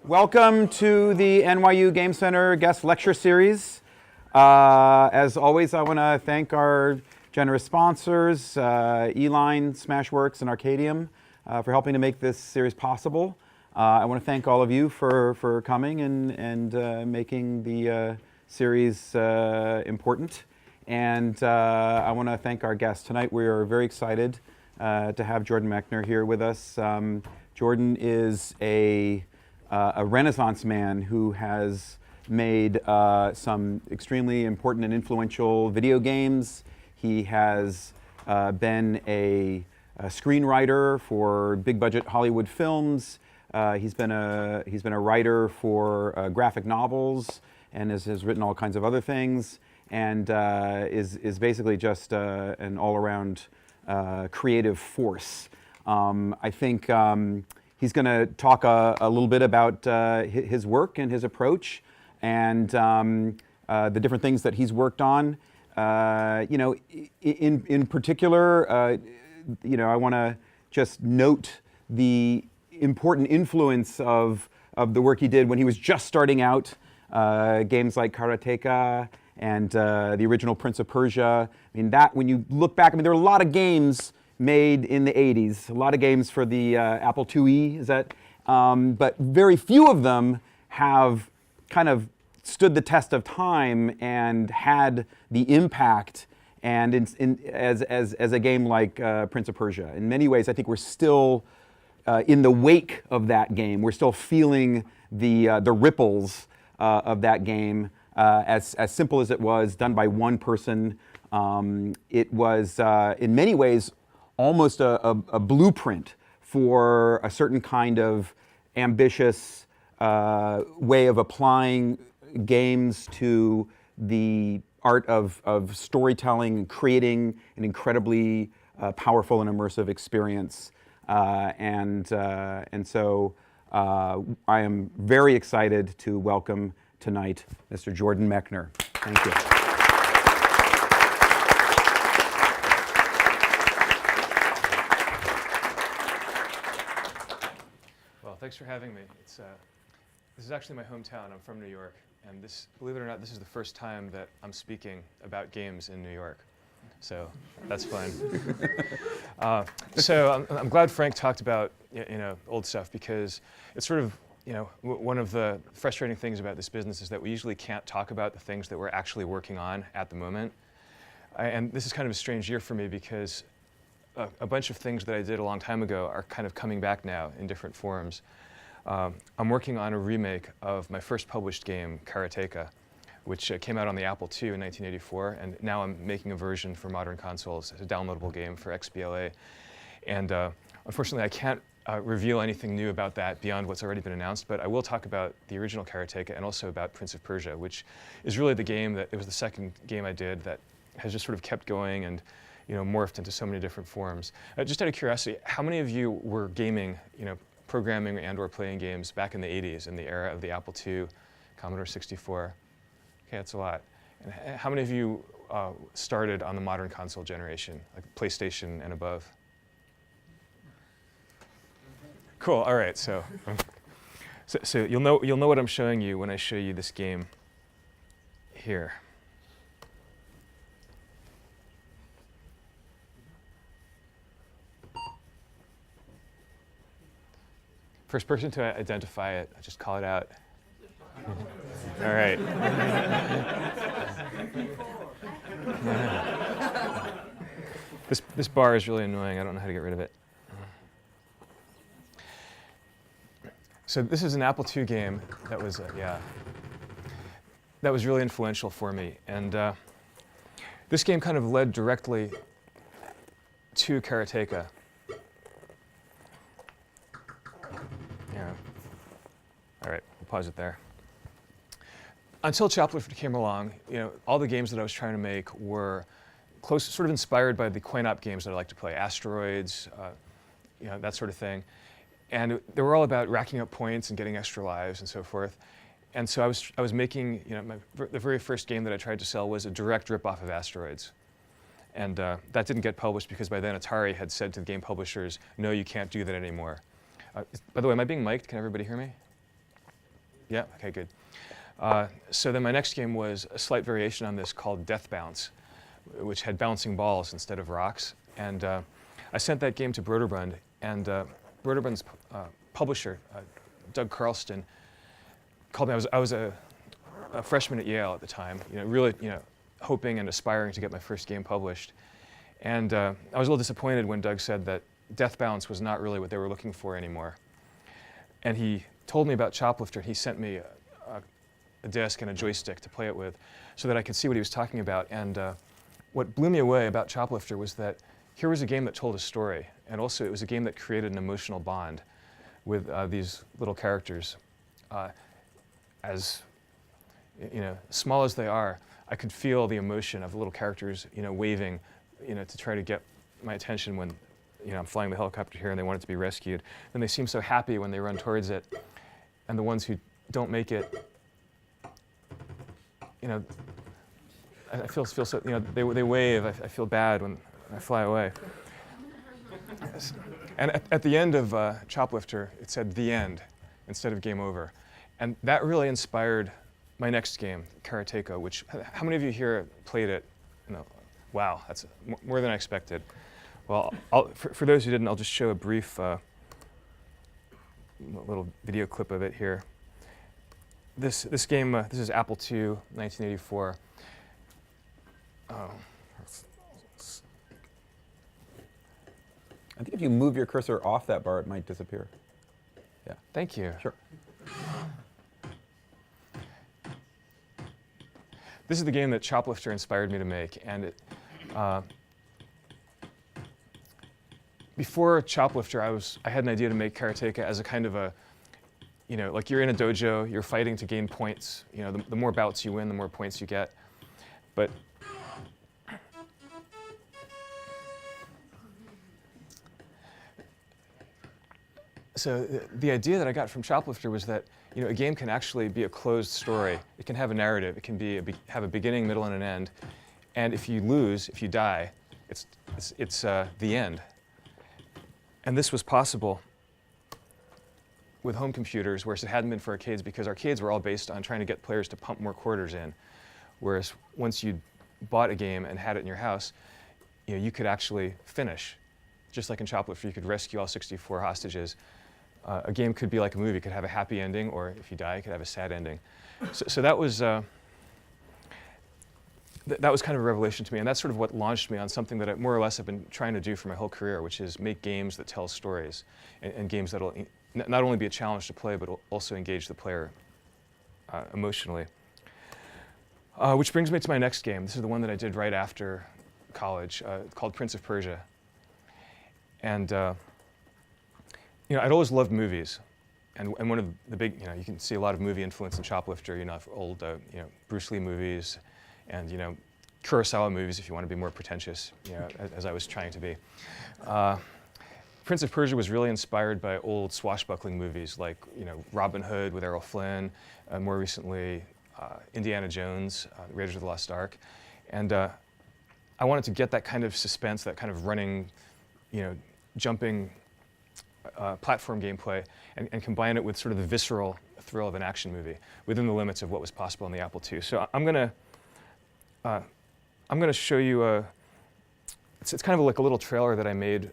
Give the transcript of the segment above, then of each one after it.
Welcome to the NYU Game Center guest lecture series. As always, I want to thank our generous sponsors, Eline, Smashworks, and Arcadium, for helping to make this series possible. I want to thank all of you for coming and making the series important. And I want to thank our guests. Tonight we are very excited to have Jordan Mechner here with us. Jordan is a Renaissance man who has made some extremely important and influential video games. He has been a screenwriter for big budget Hollywood films. He's been a writer for graphic novels and has written all kinds of other things, and is basically just an all-around creative force. I think he's going to talk a little bit about his work and his approach, and the different things that he's worked on. In particular, I want to just note the important influence of the work he did when he was just starting out. Games like Karateka and the original Prince of Persia. I mean, that when you look back, there are a lot of games made in the 80s, a lot of games for the Apple IIe, but very few of them have kind of stood the test of time and had the impact and as a game like Prince of Persia. In many ways, I think we're still in the wake of that game. We're still feeling the ripples of that game. As simple as it was, done by one person, it was in many ways almost a blueprint for a certain kind of ambitious way of applying games to the art of storytelling and creating an incredibly powerful and immersive experience. And so I am very excited to welcome tonight Mr. Jordan Mechner. Thank you. Well, thanks for having me. This is actually my hometown. I'm from New York, and believe it or not, this is the first time that I'm speaking about games in New York. So that's fun. So I'm glad Frank talked about old stuff, because it's sort of one of the frustrating things about this business is that we usually can't talk about the things that we're actually working on at the moment. And this is kind of a strange year for me, because a bunch of things that I did a long time ago are kind of coming back now in different forms. I'm working on a remake of my first published game, Karateka, which came out on the Apple II in 1984, and now I'm making a version for modern consoles as a downloadable game for XBLA. And unfortunately, I can't reveal anything new about that beyond what's already been announced, but I will talk about the original Karateka and also about Prince of Persia, which is really the game it was the second game I did that has just sort of kept going and morphed into so many different forms. Just out of curiosity, how many of you were gaming, programming and/or playing games back in the 80s, in the era of the Apple II, Commodore 64? Okay, that's a lot. And how many of you started on the modern console generation, like PlayStation and above? Cool. All right. So you'll know what I'm showing you when I show you this game here. First person to identify it, I just call it out. All right. This bar is really annoying. I don't know how to get rid of it. So this is an Apple II game that was that was really influential for me, and this game kind of led directly to Karateka. All right, we'll pause it there. Until Chapter came along, all the games that I was trying to make were close, sort of inspired by the coin-op games that I like to play, Asteroids, that sort of thing. And they were all about racking up points and getting extra lives and so forth. And so I was making, the very first game that I tried to sell was a direct rip-off of Asteroids. And that didn't get published because by then Atari had said to the game publishers, no, you can't do that anymore. By the way, am I being mic'd? Can everybody hear me? Yeah, okay, good. So then my next game was a slight variation on this called Death Bounce, which had bouncing balls instead of rocks. And I sent that game to Broderbund, and Broderbund's publisher, Doug Carlston, called me. I was a freshman at Yale at the time, really hoping and aspiring to get my first game published. And I was a little disappointed when Doug said that Death Bounce was not really what they were looking for anymore. And he told me about Choplifter. He sent me a disc and a joystick to play it with so that I could see what he was talking about. And what blew me away about Choplifter was that here was a game that told a story, and also it was a game that created an emotional bond with these little characters. As small as they are, I could feel the emotion of the little characters, waving, to try to get my attention when, I'm flying the helicopter here and they want it to be rescued. And they seem so happy when they run towards it. And the ones who don't make it, I feel so, they wave. I feel bad when I fly away. And at the end of Choplifter, it said "the end" instead of "game over," and that really inspired my next game, Karateka. Which, how many of you here played it? Wow, that's more than I expected. Well, for those who didn't, I'll just show a brief little video clip of it here. This game, this is Apple II, 1984. I think if you move your cursor off that bar, it might disappear. Yeah. Thank you. Sure. This is the game that Choplifter inspired me to make, and before Choplifter, I had an idea to make Karateka as a kind of a, like you're in a dojo, you're fighting to gain points. The more bouts you win, the more points you get. But so the idea that I got from Choplifter was that a game can actually be a closed story. It can have a narrative. It can have a beginning, middle, and an end. And if you lose, if you die, it's the end. And this was possible with home computers, whereas it hadn't been for arcades, because arcades were all based on trying to get players to pump more quarters in. Whereas once you bought a game and had it in your house, you could actually finish. Just like in Choplifter, you could rescue all 64 hostages. A game could be like a movie. It could have a happy ending, or if you die, it could have a sad ending. So that was that was kind of a revelation to me, and that's sort of what launched me on something that I more or less have been trying to do for my whole career, which is make games that tell stories, and games that will not only be a challenge to play, but also engage the player emotionally. Which brings me to my next game. This is the one that I did right after college, called Prince of Persia. And I'd always loved movies, and one of the big, you can see a lot of movie influence in Choplifter, old, Bruce Lee movies, and Kurosawa movies, if you want to be more pretentious, as I was trying to be. Prince of Persia was really inspired by old swashbuckling movies like Robin Hood with Errol Flynn, more recently Indiana Jones, Raiders of the Lost Ark, and I wanted to get that kind of suspense, that kind of running, jumping platform gameplay, and combine it with sort of the visceral thrill of an action movie within the limits of what was possible in the Apple II. So I'm gonna show you it's kind of like a little trailer that I made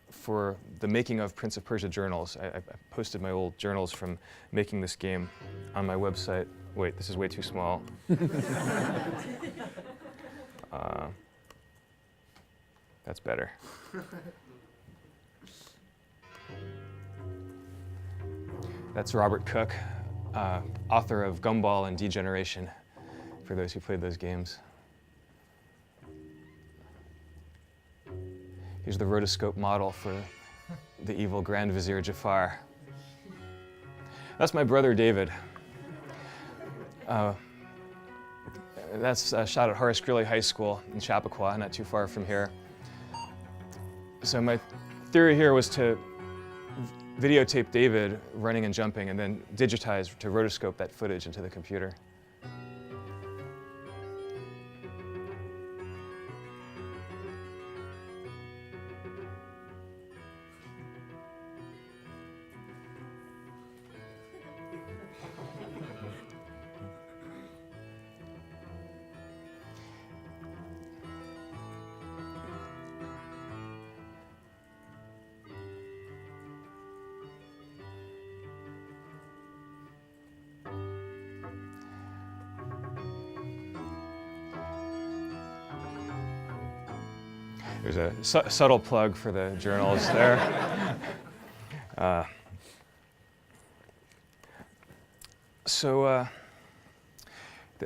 for the making of Prince of Persia journals. I posted my old journals from making this game on my website. Wait, this is way too small. That's better. That's Robert Cook, author of Gumball and Degeneration, for those who played those games. Here's the rotoscope model for the evil Grand Vizier Jafar. That's my brother David. That's shot at Horace Greeley High School in Chappaqua, not too far from here. So my theory here was to videotape David running and jumping and then digitize to rotoscope that footage into the computer. There's a subtle plug for the journals there.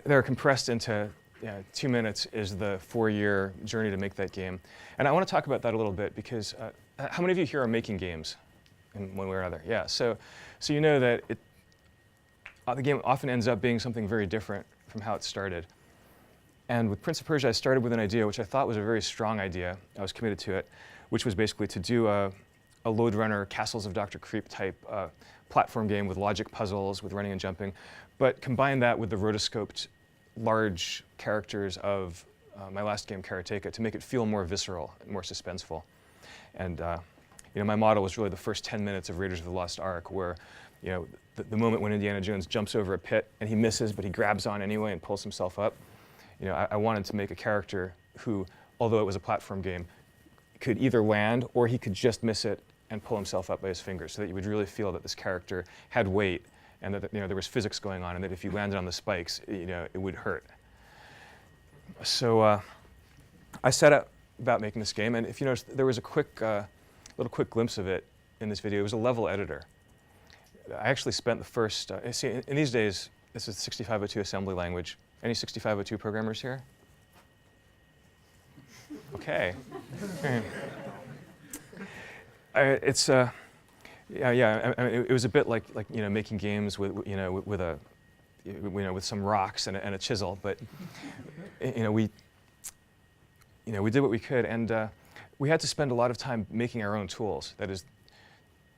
They're compressed into 2 minutes is the 4-year journey to make that game. And I want to talk about that a little bit because how many of you here are making games in one way or another? Yeah, so you know that the game often ends up being something very different from how it started. And with Prince of Persia, I started with an idea which I thought was a very strong idea. I was committed to it, which was basically to do a Lode Runner, Castles of Dr. Creep type platform game with logic puzzles, with running and jumping, but combine that with the rotoscoped large characters of my last game, Karateka, to make it feel more visceral, more suspenseful. And my model was really the first 10 minutes of Raiders of the Lost Ark, where the moment when Indiana Jones jumps over a pit and he misses, but he grabs on anyway and pulls himself up. I wanted to make a character who, although it was a platform game, could either land or he could just miss it and pull himself up by his fingers, so that you would really feel that this character had weight and that there was physics going on, and that if you landed on the spikes, it would hurt. So I set out about making this game, and if you notice, there was a little quick glimpse of it in this video. It was a level editor. I actually spent the first, see, in these days, this is 6502 assembly language. Any 6502 programmers here? Okay. It's it was a bit like making games with with some rocks and a chisel, but we did what we could, and we had to spend a lot of time making our own tools. That is,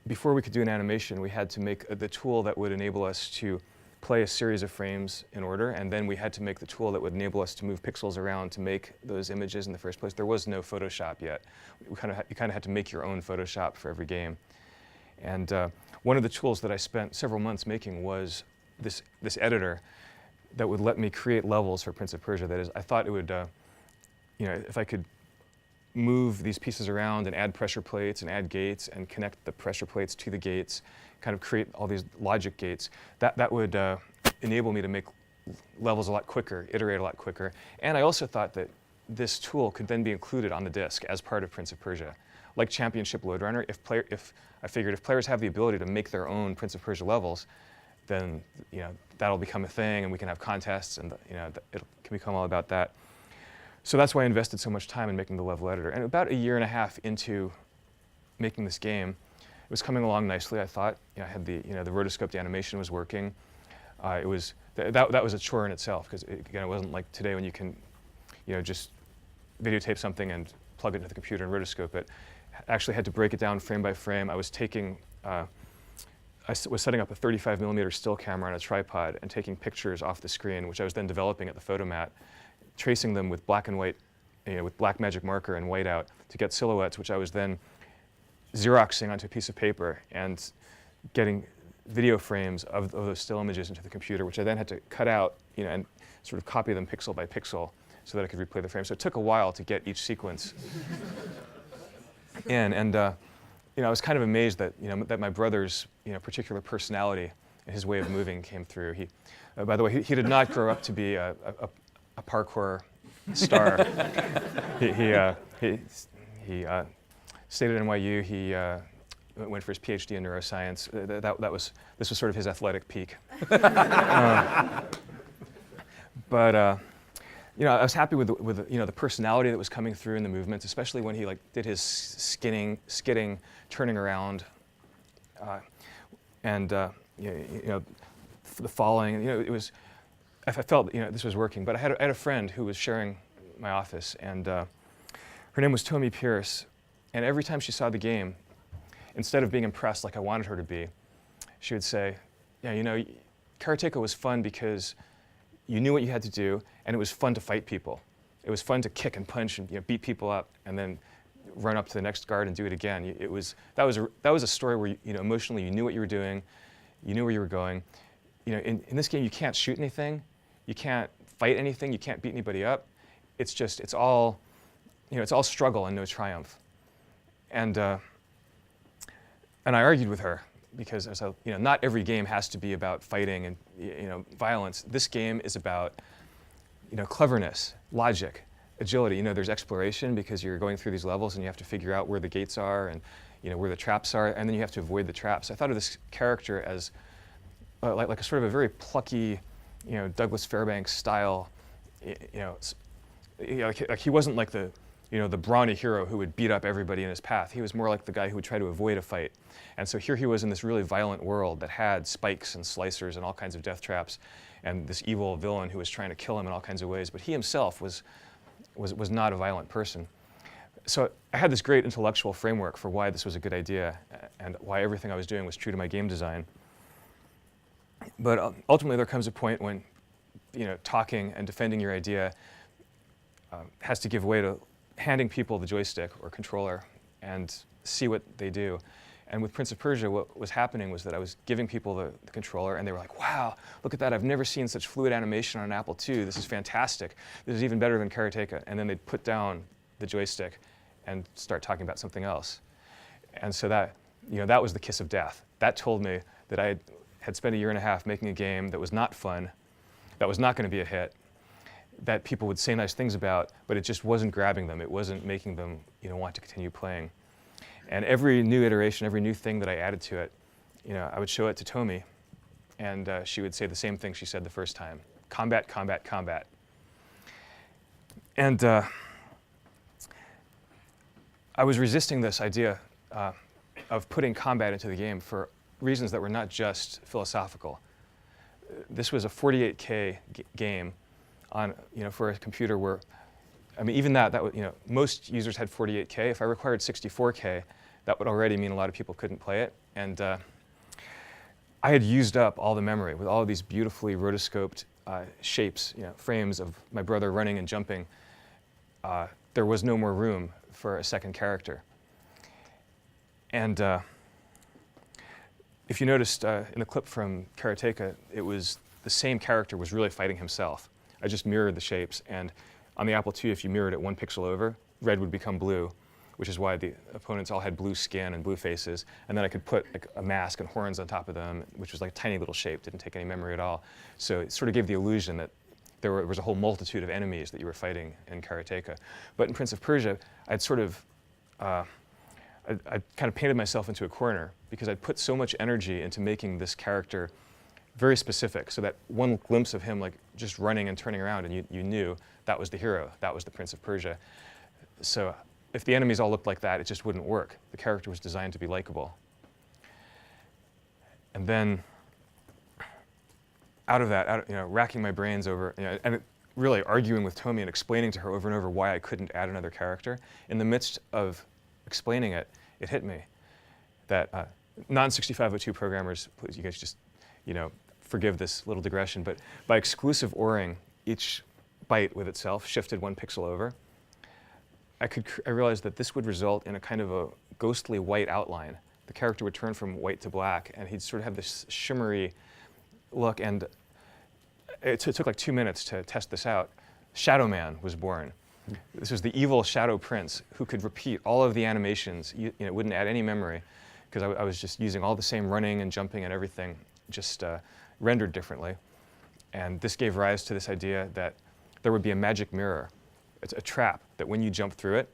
before we could do an animation, we had to make the tool that would enable us to play a series of frames in order, and then we had to make the tool that would enable us to move pixels around to make those images in the first place. There was no Photoshop yet. You kind of had to make your own Photoshop for every game. And one of the tools that I spent several months making was this editor that would let me create levels for Prince of Persia. That is, I thought it would, if I could move these pieces around and add pressure plates and add gates and connect the pressure plates to the gates, kind of create all these logic gates, that would enable me to make levels a lot quicker, iterate a lot quicker. And I also thought that this tool could then be included on the disk as part of Prince of Persia. Like Championship Lode Runner, if I figured if players have the ability to make their own Prince of Persia levels, then that'll become a thing, and we can have contests, and it can become all about that. So that's why I invested so much time in making the level editor. And about 1.5 years into making this game, it was coming along nicely. I thought I had the rotoscoped animation was working. That was a chore in itself, because again, it wasn't like today when you can just videotape something and plug it into the computer and rotoscope it. I actually had to break it down frame by frame. I was taking I was setting up a 35mm still camera on a tripod and taking pictures off the screen, which I was then developing at the photomat, tracing them with black and white, with black magic marker and whiteout to get silhouettes, which I was then Xeroxing onto a piece of paper and getting video frames of those still images into the computer, which I then had to cut out, and sort of copy them pixel by pixel so that I could replay the frame. So it took a while to get each sequence in, and I was kind of amazed that that my brother's particular personality and his way of moving came through. He, by the way, he did not grow up to be a parkour star. he stayed at NYU. He went for his PhD in neuroscience. This was sort of his athletic peak. But I was happy with the personality that was coming through in the movements, especially when he did his skidding, turning around, and the falling. It was. I felt this was working. But I had a friend who was sharing my office, and her name was Tomi Pierce. And every time she saw the game, instead of being impressed like I wanted her to be, she would say, "Yeah, Karateka was fun because you knew what you had to do, and it was fun to fight people. It was fun to kick and punch and beat people up, and then run up to the next guard and do it again. That was a story where emotionally you knew what you were doing, you knew where you were going. In this game you can't shoot anything, you can't fight anything, you can't beat anybody up. It's all struggle and no triumph." And I argued with her, because I said, not every game has to be about fighting and violence. This game is about cleverness, logic, agility. There's exploration because you're going through these levels and you have to figure out where the gates are and where the traps are, and then you have to avoid the traps. I thought of this character as like a sort of a very plucky, Douglas Fairbanks style. Like he wasn't like the brawny hero who would beat up everybody in his path. He was more like the guy who would try to avoid a fight. And so here he was in this really violent world that had spikes and slicers and all kinds of death traps, and this evil villain who was trying to kill him in all kinds of ways. But he himself was not a violent person. So I had this great intellectual framework for why this was a good idea and why everything I was doing was true to my game design. But ultimately, there comes a point when talking and defending your idea has to give way to handing people the joystick or controller and see what they do. And with Prince of Persia, what was happening was that I was giving people the controller, and they were like, wow, look at that. I've never seen such fluid animation on an Apple II. This is fantastic. This is even better than Karateka. And then they'd put down the joystick and start talking about something else. And so that was the kiss of death. That told me that I had spent a year and a half making a game that was not fun, that was not going to be a hit, that people would say nice things about, but it just wasn't grabbing them. It wasn't making them want to continue playing. And every new iteration, every new thing that I added to it, I would show it to Tomi, and she would say the same thing she said the first time: combat, combat, combat. And I was resisting this idea of putting combat into the game for reasons that were not just philosophical. This was a 48K game on, for a computer where, even that was, most users had 48K. If I required 64K, that would already mean a lot of people couldn't play it. And I had used up all the memory with all of these beautifully rotoscoped shapes, frames of my brother running and jumping. There was no more room for a second character. And if you noticed in the clip from Karateka, it was the same character was really fighting himself. I just mirrored the shapes, and on the Apple II, if you mirrored it 1 pixel over, red would become blue, which is why the opponents all had blue skin and blue faces. And then I could put like a mask and horns on top of them, which was like a tiny little shape, didn't take any memory at all. So it sort of gave the illusion that there was a whole multitude of enemies that you were fighting in Karateka. But in Prince of Persia, I'd sort of, I kind of painted myself into a corner because I'd put so much energy into making this character very specific, so that one glimpse of him like just running and turning around, and you knew that was the hero, that was the Prince of Persia. So if the enemies all looked like that, it just wouldn't work. The character was designed to be likable. And then out of that, racking my brains over, and really arguing with Tomi and explaining to her over and over why I couldn't add another character, in the midst of explaining it, it hit me that non-6502 programmers, please, you guys just, forgive this little digression, but by exclusive ORing each byte with itself, shifted 1 pixel over, I realized that this would result in a kind of a ghostly white outline. The character would turn from white to black, and he'd sort of have this shimmery look, and it took like 2 minutes to test this out. Shadow Man was born. This was the evil Shadow Prince who could repeat all of the animations, wouldn't add any memory, because I was just using all the same running and jumping and everything, just rendered differently. And this gave rise to this idea that there would be a magic mirror. It's a trap that when you jump through it,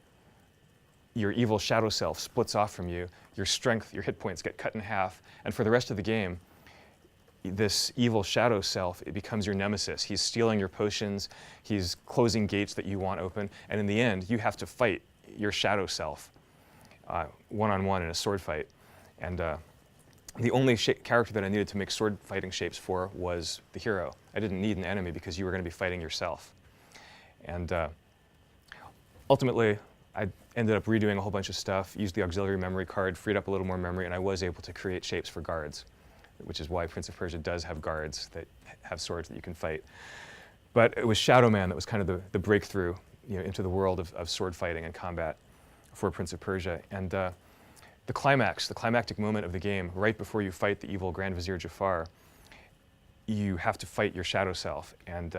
your evil shadow self splits off from you, your strength, your hit points get cut in half, and for the rest of the game, this evil shadow self, it becomes your nemesis. He's stealing your potions, he's closing gates that you want open, and in the end, you have to fight your shadow self one-on-one in a sword fight. And the only character that I needed to make sword fighting shapes for was the hero. I didn't need an enemy because you were going to be fighting yourself. And ultimately, I ended up redoing a whole bunch of stuff, used the auxiliary memory card, freed up a little more memory, and I was able to create shapes for guards, which is why Prince of Persia does have guards that have swords that you can fight. But it was Shadow Man that was kind of the breakthrough into the world of sword fighting and combat for Prince of Persia. And the climactic moment of the game, right before you fight the evil Grand Vizier Jafar, you have to fight your shadow self. And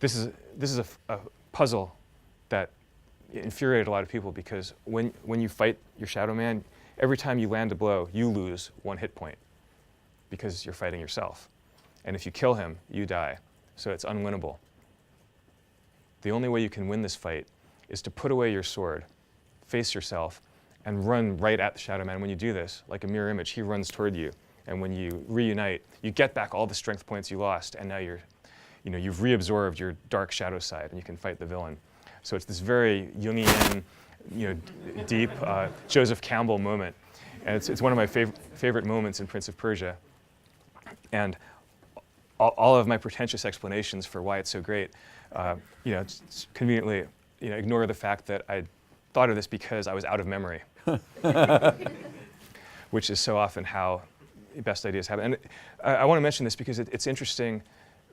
this is a puzzle that infuriated a lot of people, because when you fight your Shadow Man, every time you land a blow, you lose 1 hit point because you're fighting yourself. And if you kill him, you die. So it's unwinnable. the only way you can win this fight is to put away your sword, face yourself, and run right at the Shadow Man. When you do this, like a mirror image, he runs toward you. And when you reunite, you get back all the strength points you lost, and now you've reabsorbed your dark shadow side, and you can fight the villain. So it's this very Jungian, deep Joseph Campbell moment. And it's one of my favorite moments in Prince of Persia. And all of my pretentious explanations for why it's so great, it's conveniently ignore the fact that I thought of this because I was out of memory, which is so often how best ideas happen. And I want to mention this because it's interesting.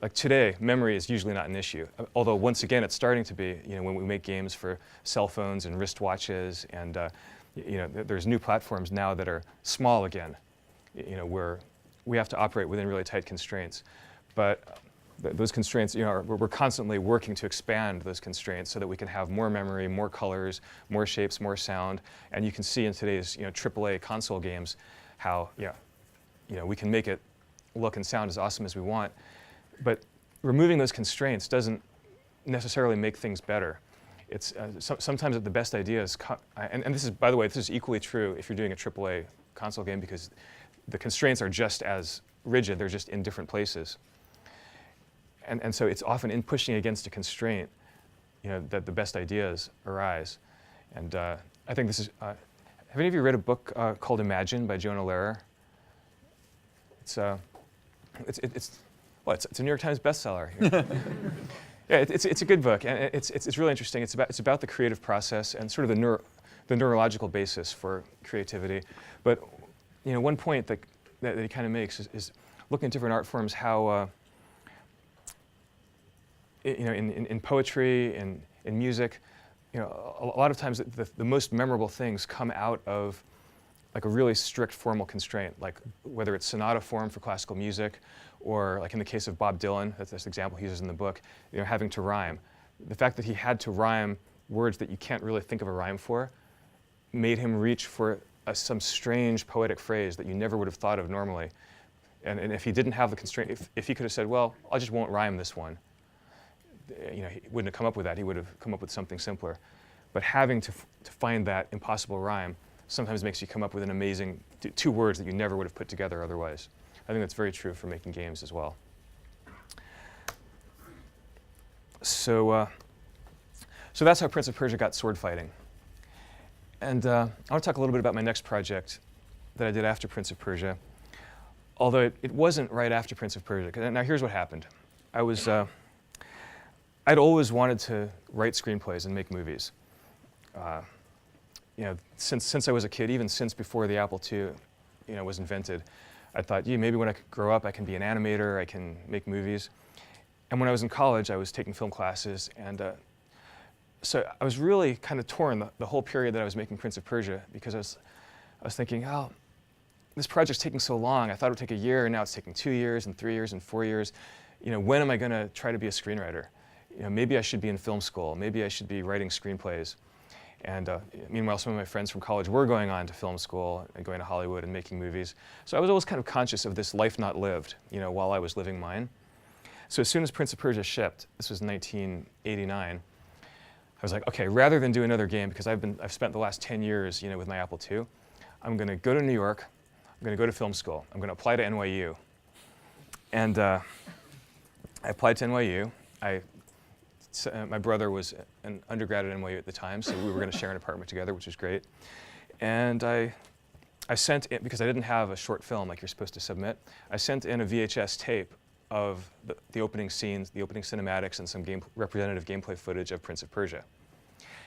Like today, memory is usually not an issue. Although once again, it's starting to be. When we make games for cell phones and wristwatches, and there's new platforms now that are small again. Where we have to operate within really tight constraints, but those constraints, we're constantly working to expand those constraints so that we can have more memory, more colors, more shapes, more sound. And you can see in today's AAA console games how we can make it look and sound as awesome as we want. But removing those constraints doesn't necessarily make things better. It's sometimes the best ideas, and this is, by the way, this is equally true if you're doing a AAA console game, because the constraints are just as rigid, they're just in different places. And so it's often in pushing against a constraint, that the best ideas arise. And I think this is, have any of you read a book called Imagine by Jonah Lehrer? It's a New York Times bestseller. Yeah, it's a good book, and it's really interesting. It's about the creative process and sort of the neurological basis for creativity. But one point that he kind of makes is looking at different art forms, how in poetry, in music, a lot of times the most memorable things come out of like a really strict formal constraint, like whether it's sonata form for classical music, or like in the case of Bob Dylan, that's this example he uses in the book, having to rhyme. The fact that he had to rhyme words that you can't really think of a rhyme for made him reach for some strange poetic phrase that you never would have thought of normally. And if he didn't have the constraint, if he could have said, well, I just won't rhyme this one, he wouldn't have come up with that. He would have come up with something simpler. But having to find that impossible rhyme sometimes makes you come up with an amazing two words that you never would have put together otherwise. I think that's very true for making games as well. So that's how Prince of Persia got sword fighting. And I want to talk a little bit about my next project that I did after Prince of Persia, although it wasn't right after Prince of Persia. Now here's what happened. I'd always wanted to write screenplays and make movies. Since I was a kid, even since before the Apple II, was invented, I thought, maybe when I grow up, I can be an animator, I can make movies. And when I was in college, I was taking film classes, and so I was really kind of torn the whole period that I was making Prince of Persia, because I was thinking, oh, this project's taking so long. I thought it would take a year, and now it's taking 2 years, and 3 years, and 4 years. When am I going to try to be a screenwriter? Maybe I should be in film school. Maybe I should be writing screenplays. And meanwhile, some of my friends from college were going on to film school and going to Hollywood and making movies. So I was always kind of conscious of this life not lived, while I was living mine. So as soon as Prince of Persia shipped, this was 1989, I was like, okay, rather than do another game, because I've spent the last 10 years, with my Apple II, I'm going to go to New York. I'm going to go to film school. I'm going to apply to NYU. And I applied to NYU. My brother was an undergrad at NYU at the time, so we were going to share an apartment together, which was great. And I sent in, because I didn't have a short film like you're supposed to submit, I sent in a VHS tape of the opening scenes, the opening cinematics, and some representative gameplay footage of Prince of Persia.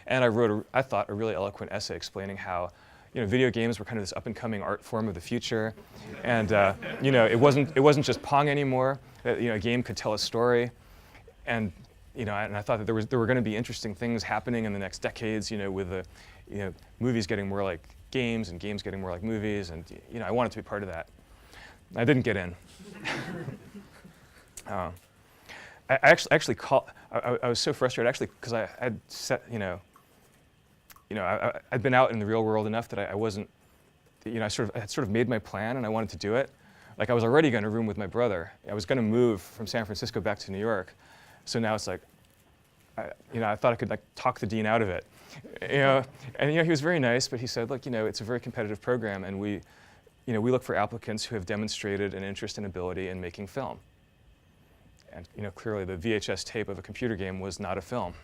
And I wrote, I thought, a really eloquent essay explaining how video games were kind of this up-and-coming art form of the future, and it wasn't just Pong anymore. A game could tell a story, and and I thought that there were going to be interesting things happening in the next decades, with the movies getting more like games and games getting more like movies, and I wanted to be part of that. I didn't get in. I actually called. I was so frustrated, actually, because I'd set, I'd been out in the real world enough that I wasn't, I had sort of made my plan, and I wanted to do it. Like, I was already going to room with my brother. I was going to move from San Francisco back to New York. So now it's like, I thought I could like talk the dean out of it. And he was very nice, but he said, look, it's a very competitive program, and we look for applicants who have demonstrated an interest and ability in making film. And clearly the VHS tape of a computer game was not a film.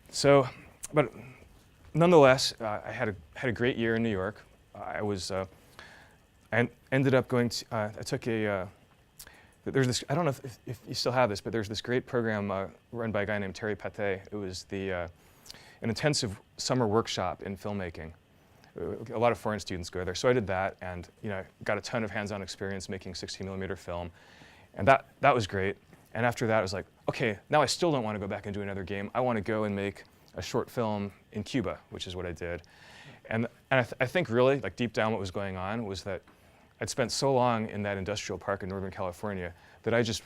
So, but nonetheless, I had a great year in New York. I ended up going to, I took a, there's this, I don't know if you still have this, but there's this great program run by a guy named Terry Pate. It was an intensive summer workshop in filmmaking. A lot of foreign students go there. So I did that, and got a ton of hands-on experience making 16mm film. And that was great. And after that, I was like, okay, now I still don't want to go back and do another game. I want to go and make a short film in Cuba, which is what I did. And I think really, like deep down what was going on was that I'd spent so long in that industrial park in Northern California that I just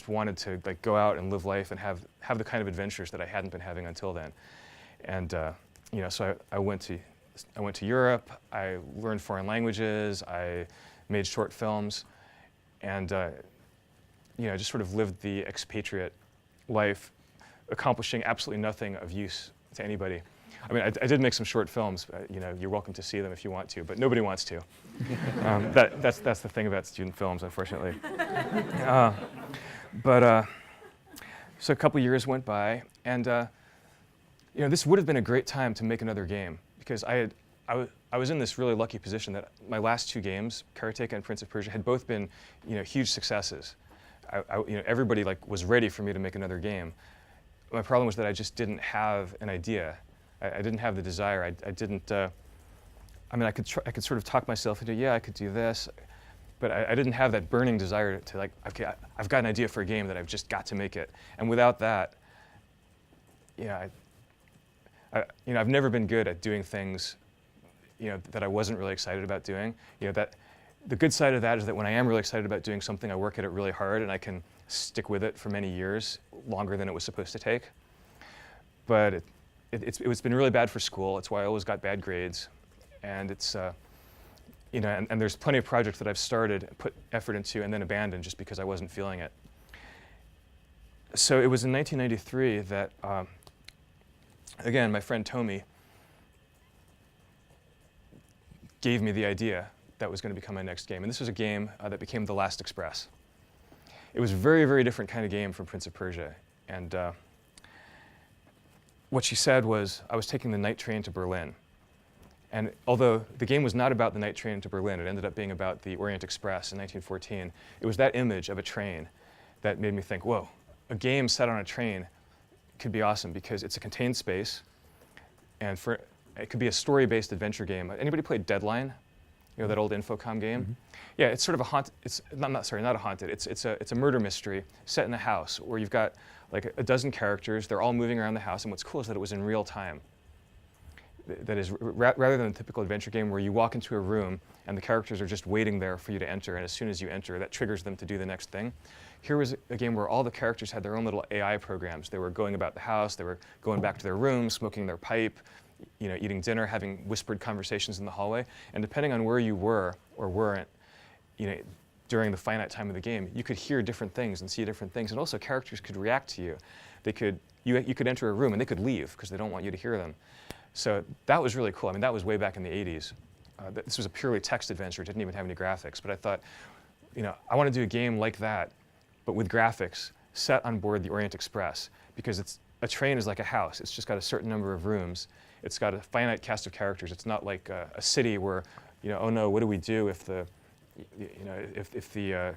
wanted to like go out and live life and have the kind of adventures that I hadn't been having until then. And so I went to Europe, I learned foreign languages, I made short films, and just sort of lived the expatriate life, accomplishing absolutely nothing of use to anybody. I mean, I did make some short films. You're welcome to see them if you want to, but nobody wants to. That's the thing about student films, unfortunately. So a couple years went by, and this would have been a great time to make another game, because I was in this really lucky position that my last two games, Karateka and Prince of Persia, had both been huge successes. Everybody was ready for me to make another game. My problem was that I just didn't have an idea. I didn't have the desire. I didn't. I could sort of talk myself into, yeah, I could do this, but I didn't have that burning desire to like, okay, I've got an idea for a game that I've just got to make it. And without that, I've never been good at doing things, that I wasn't really excited about doing. The good side of that is that when I am really excited about doing something, I work at it really hard and I can stick with it for many years, longer than it was supposed to take. But it's been really bad for school. It's why I always got bad grades. And it's, and there's plenty of projects that I've started, put effort into, and then abandoned just because I wasn't feeling it. So it was in 1993 that, again, my friend Tomi gave me the idea that was going to become my next game. And this was a game that became The Last Express. It was a very, very different kind of game from Prince of Persia. And what she said was, I was taking the night train to Berlin. And although the game was not about the night train to Berlin, it ended up being about the Orient Express in 1914, it was that image of a train that made me think, whoa, a game set on a train could be awesome because it's a contained space, and it could be a story-based adventure game. Anybody played Deadline? That old Infocom game? Mm-hmm. Yeah, it's sort of a haunted, not a haunted, it's a murder mystery set in a house where you've got like a dozen characters, they're all moving around the house, and what's cool is that it was in real time. That is, rather than a typical adventure game where you walk into a room and the characters are just waiting there for you to enter, and as soon as you enter, that triggers them to do the next thing. Here was a game where all the characters had their own little AI programs. They were going about the house, they were going back to their room, smoking their pipe, eating dinner, having whispered conversations in the hallway, and depending on where you were or weren't, during the finite time of the game, you could hear different things and see different things, and also characters could react to you. You could enter a room and they could leave because they don't want you to hear them. So that was really cool. I mean, that was way back in the 80s. This was a purely text adventure. It didn't even have any graphics. But I thought, I want to do a game like that, but with graphics set on board the Orient Express, because a train is like a house. It's just got a certain number of rooms. It's got a finite cast of characters. It's not like a city where, oh no, what do we do if the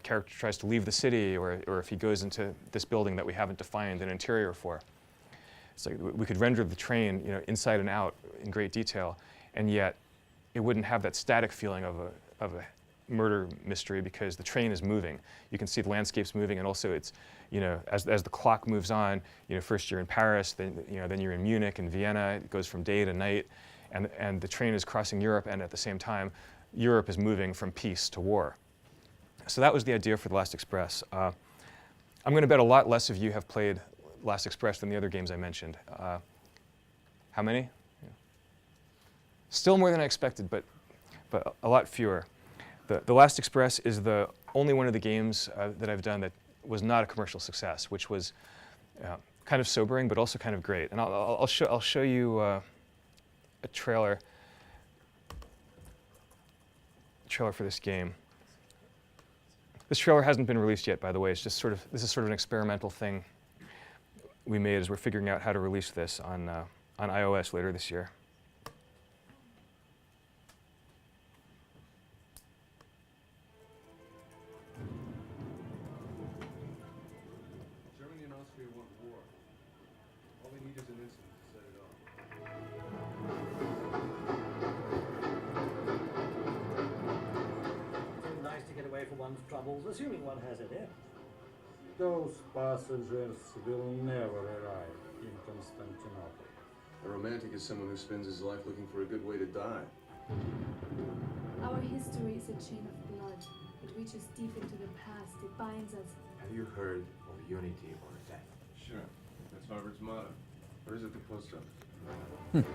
character tries to leave the city, or if he goes into this building that we haven't defined an interior for. It's like we could render the train, inside and out in great detail, and yet it wouldn't have that static feeling of a murder mystery because the train is moving. You can see the landscapes moving, and also it's, as the clock moves on, first you're in Paris, then you're in Munich and Vienna. It goes from day to night, and the train is crossing Europe, and at the same time, Europe is moving from peace to war. So that was the idea for The Last Express. I'm going to bet a lot less of you have played Last Express than the other games I mentioned. How many? Yeah. Still more than I expected, but a lot fewer. The Last Express is the only one of the games that I've done that was not a commercial success, which was kind of sobering, but also kind of great. And I'll show you a trailer for this game. This trailer hasn't been released yet, by the way. It's just this is sort of an experimental thing we made as we're figuring out how to release this on iOS later this year. Germany and Austria want war. All they need is an incident to set it off. It's nice to get away from one's troubles, assuming one has it in. Those passengers will never arrive in Constantinople. A romantic is someone who spends his life looking for a good way to die. Our history is a chain of blood. It reaches deep into the past. It binds us. Have you heard of unity or death? Sure. That's Harvard's motto. Or is it the post office?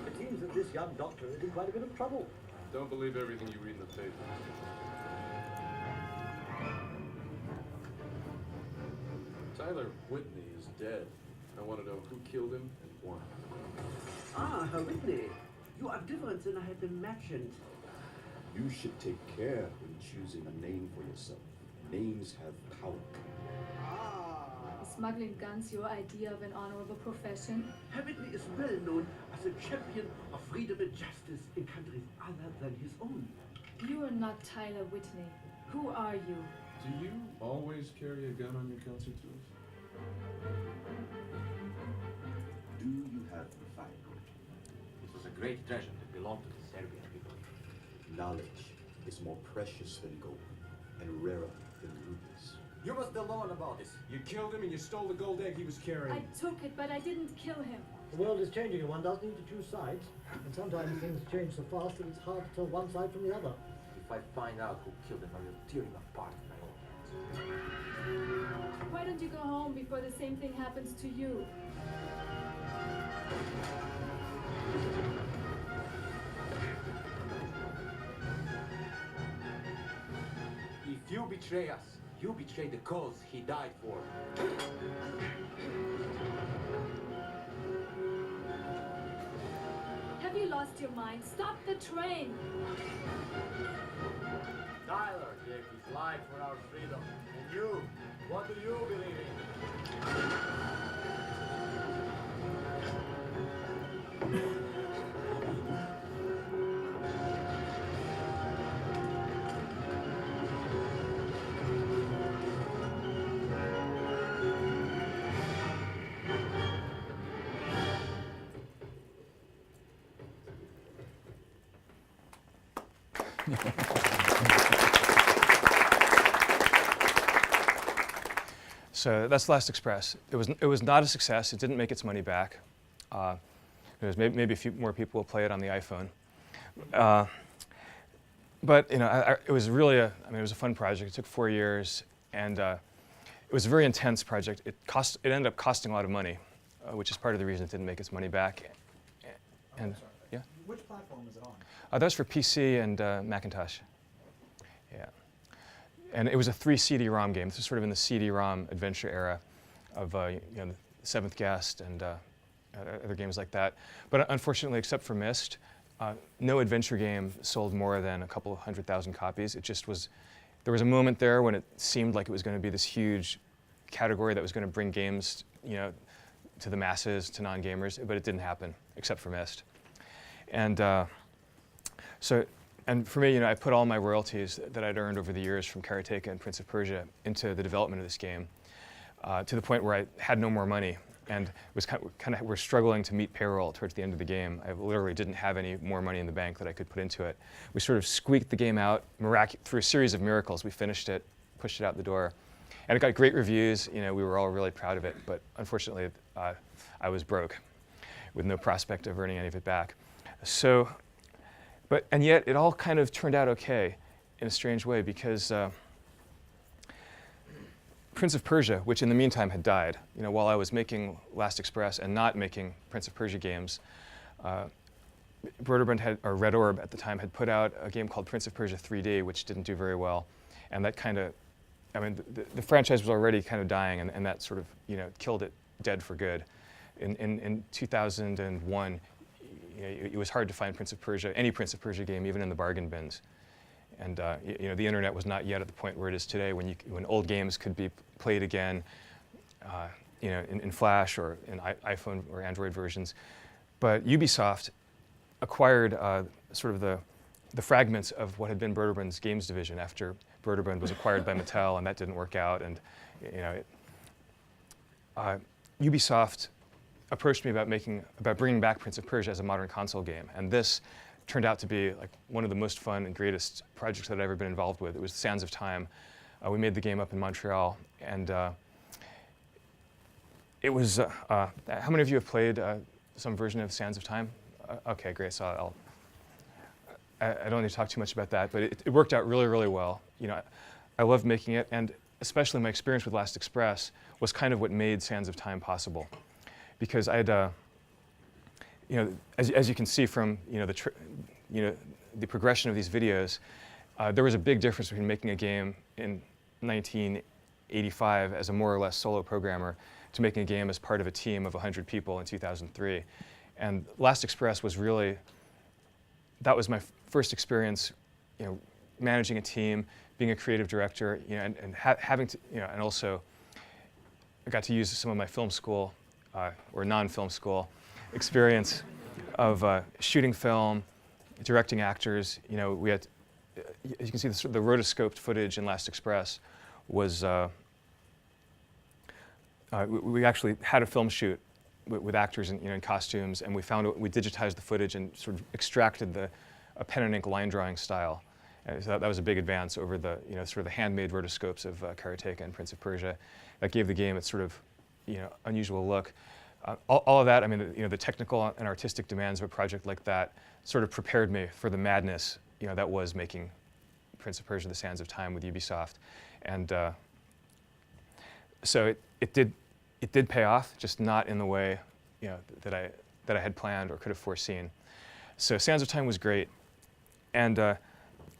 It seems that this young doctor is in quite a bit of trouble. Don't believe everything you read in the paper. Tyler Whitney is dead. I want to know who killed him and why. Ah, Whitney. You are different than I had imagined. You should take care when choosing a name for yourself. Names have power. Is smuggling guns your idea of an honorable profession? Whitney is well known as a champion of freedom and justice in countries other than his own. You are not Tyler Whitney. Who are you? Do you always carry a gun on your concert tours? Do you have the fire? It was a great treasure that belonged to the Serbian people. Knowledge is more precious than gold and rarer than rubies. You must have known about this. You killed him and you stole the gold egg he was carrying. I took it, but I didn't kill him. The world is changing and one does need to choose sides. And sometimes things change so fast that it's hard to tell one side from the other. If I find out who killed him, I will tear him apart in my own hands. Why don't you go home before the same thing happens to you? If you betray us, you betray the cause he died for. Have you lost your mind? Stop the train! Tyler gave his life for our freedom. And you, what do you believe in? So that's Last Express. It was not a success. It didn't make its money back. Maybe a few more people will play it on the iPhone. But it was really it was a fun project. It took 4 years, and it was a very intense project. It ended up costing a lot of money, which is part of the reason it didn't make its money back. And yeah. Which platform is it on? That was for PC and Macintosh. Yeah. And it was a 3 CD-ROM game. This was sort of in the CD-ROM adventure era of the Seventh Guest and other games like that. But unfortunately, except for Myst, no adventure game sold more than a couple of 100,000 copies. It just was. There was a moment there when it seemed like it was going to be this huge category that was going to bring games, to the masses, to non-gamers. But it didn't happen, except for Myst. And And for me, I put all my royalties that I'd earned over the years from Karateka and Prince of Persia into the development of this game, to the point where I had no more money, and we're struggling to meet payroll towards the end of the game. I literally didn't have any more money in the bank that I could put into it. We sort of squeaked the game out through a series of miracles. We finished it, pushed it out the door, and it got great reviews. We were all really proud of it, but unfortunately, I was broke, with no prospect of earning any of it back. So. And yet, it all kind of turned out okay in a strange way, because Prince of Persia, which in the meantime had died, while I was making Last Express and not making Prince of Persia games, Red Orb at the time had put out a game called Prince of Persia 3D, which didn't do very well, and that kind of I mean, the franchise was already kind of dying, and that sort of, killed it dead for good. In 2001, it was hard to find any Prince of Persia game, even in the bargain bins. And the internet was not yet at the point where it is today, when old games could be played again, in Flash or in iPhone or Android versions. But Ubisoft acquired sort of the fragments of what had been Broderbund's games division after Broderbund was acquired by Mattel, and that didn't work out. And Ubisoft approached me about bringing back Prince of Persia as a modern console game, and this turned out to be like one of the most fun and greatest projects that I've ever been involved with. It was Sands of Time. We made the game up in Montreal, and it was. How many of you have played some version of Sands of Time? Okay, great. So I don't need to talk too much about that, but it worked out really, really well. I loved making it, and especially my experience with Last Express was kind of what made Sands of Time possible, because I had, as you can see from the progression of these videos, there was a big difference between making a game in 1985 as a more or less solo programmer to making a game as part of a team of 100 people in 2003. And Last Express was really, that was my first experience, managing a team, being a creative director, and having to, and also I got to use some of my film school or non-film school experience of shooting film, directing actors. We had, as you can see, the rotoscoped footage in Last Express was, we actually had a film shoot with actors in costumes, and we digitized the footage and sort of extracted a pen and ink line drawing style. So that was a big advance over the sort of the handmade rotoscopes of Karateka and Prince of Persia. That gave the game its sort of unusual look. All of that, I mean, the technical and artistic demands of a project like that sort of prepared me for the madness that was making Prince of Persia: The Sands of Time with Ubisoft, and so it did pay off, just not in the way that I had planned or could have foreseen. So Sands of Time was great, and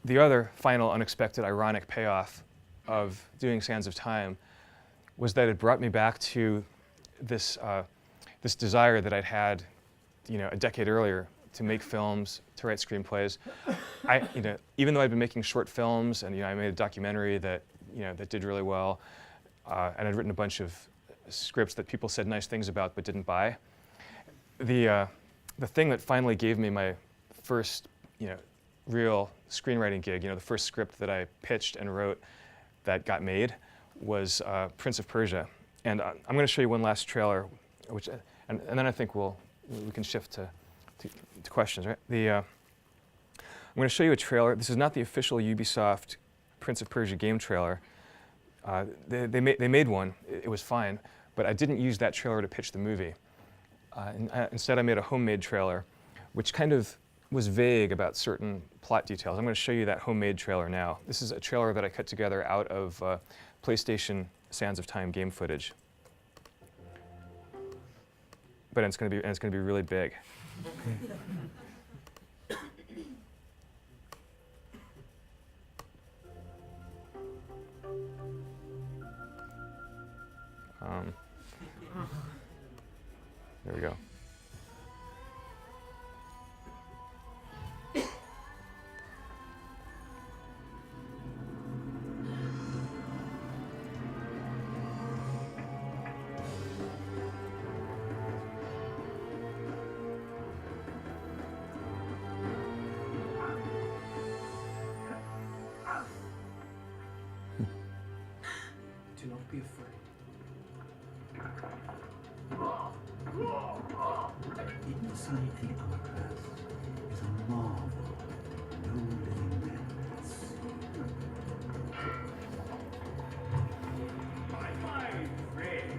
the other final unexpected ironic payoff of doing Sands of Time was that it brought me back to this this desire that I'd had a decade earlier to make films, to write screenplays. Even though I'd been making short films, and I made a documentary that that did really well, and I'd written a bunch of scripts that people said nice things about but didn't buy. The thing that finally gave me my first real screenwriting gig, the first script that I pitched and wrote that got made, was Prince of Persia. And I'm going to show you one last trailer, and then I think we can shift to questions. Right? I'm going to show you a trailer. This is not the official Ubisoft Prince of Persia game trailer. They made one. It was fine, but I didn't use that trailer to pitch the movie. Instead, I made a homemade trailer, which kind of was vague about certain plot details. I'm going to show you that homemade trailer now. This is a trailer that I cut together out of PlayStation Sands of Time game footage. But it's going to be really big. There we go. Do not be afraid. Inside the hourglass is a marvel no living man can see. My fine friend.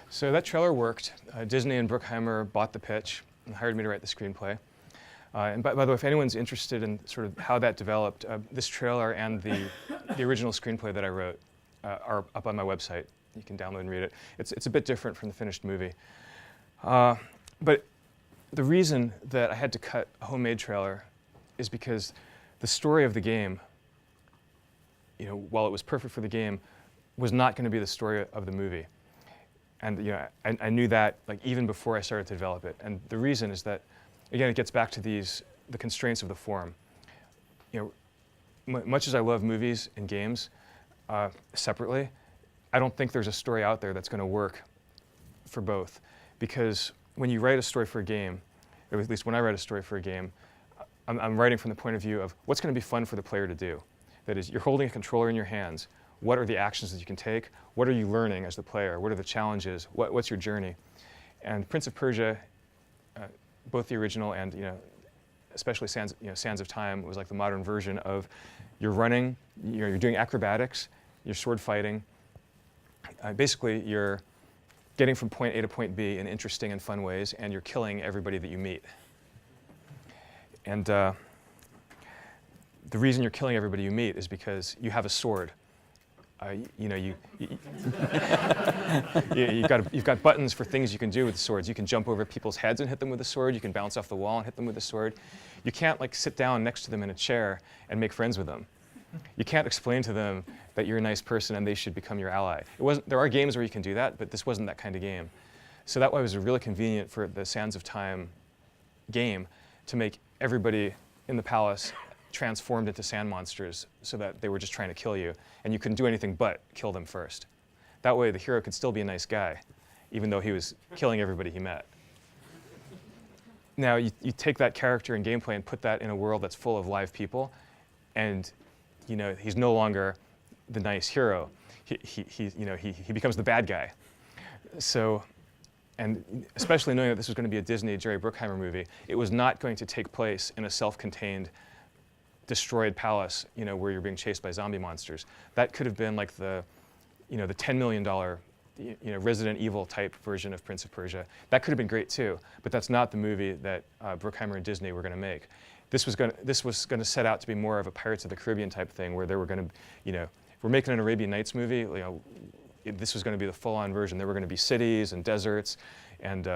So that trailer worked. Disney and Bruckheimer bought the pitch and hired me to write the screenplay. And by the way, if anyone's interested in sort of how that developed, this trailer and the original screenplay that I wrote are up on my website. You can download and read it. It's a bit different from the finished movie. But the reason that I had to cut a homemade trailer is because the story of the game, while it was perfect for the game, was not going to be the story of the movie. And I knew that even before I started to develop it. And the reason is that, again, it gets back to the constraints of the form. Much as I love movies and games separately, I don't think there's a story out there that's going to work for both. Because when you write a story for a game, or at least when I write a story for a game, I'm writing from the point of view of what's going to be fun for the player to do. That is, you're holding a controller in your hands. What are the actions that you can take? What are you learning as the player? What are the challenges? What's your journey? And Prince of Persia, both the original and especially Sands of Time was like the modern version of you're running, you're doing acrobatics, you're sword fighting. Basically, you're getting from point A to point B in interesting and fun ways, and you're killing everybody that you meet. And the reason you're killing everybody you meet is because you have a sword. You've got buttons for things you can do with the swords. You can jump over people's heads and hit them with a sword. You can bounce off the wall and hit them with a sword. You can't sit down next to them in a chair and make friends with them. You can't explain to them that you're a nice person and they should become your ally. There are games where you can do that, but this wasn't that kind of game. So that way it was really convenient for the Sands of Time game to make everybody in the palace transformed into sand monsters so that they were just trying to kill you, and you couldn't do anything but kill them first. That way the hero could still be a nice guy, even though he was killing everybody he met. Now you take that character and gameplay and put that in a world that's full of live people, and he's no longer the nice hero. He becomes the bad guy. So, and especially knowing that this was going to be a Disney Jerry Bruckheimer movie, it was not going to take place in a self-contained destroyed palace, where you're being chased by zombie monsters. That could have been like the $10 million, Resident Evil type version of Prince of Persia. That could have been great too, but that's not the movie that Bruckheimer and Disney were going to make. This was going to set out to be more of a Pirates of the Caribbean type thing, where they were going to, if we're making an Arabian Nights movie, this was going to be the full-on version. There were going to be cities and deserts, and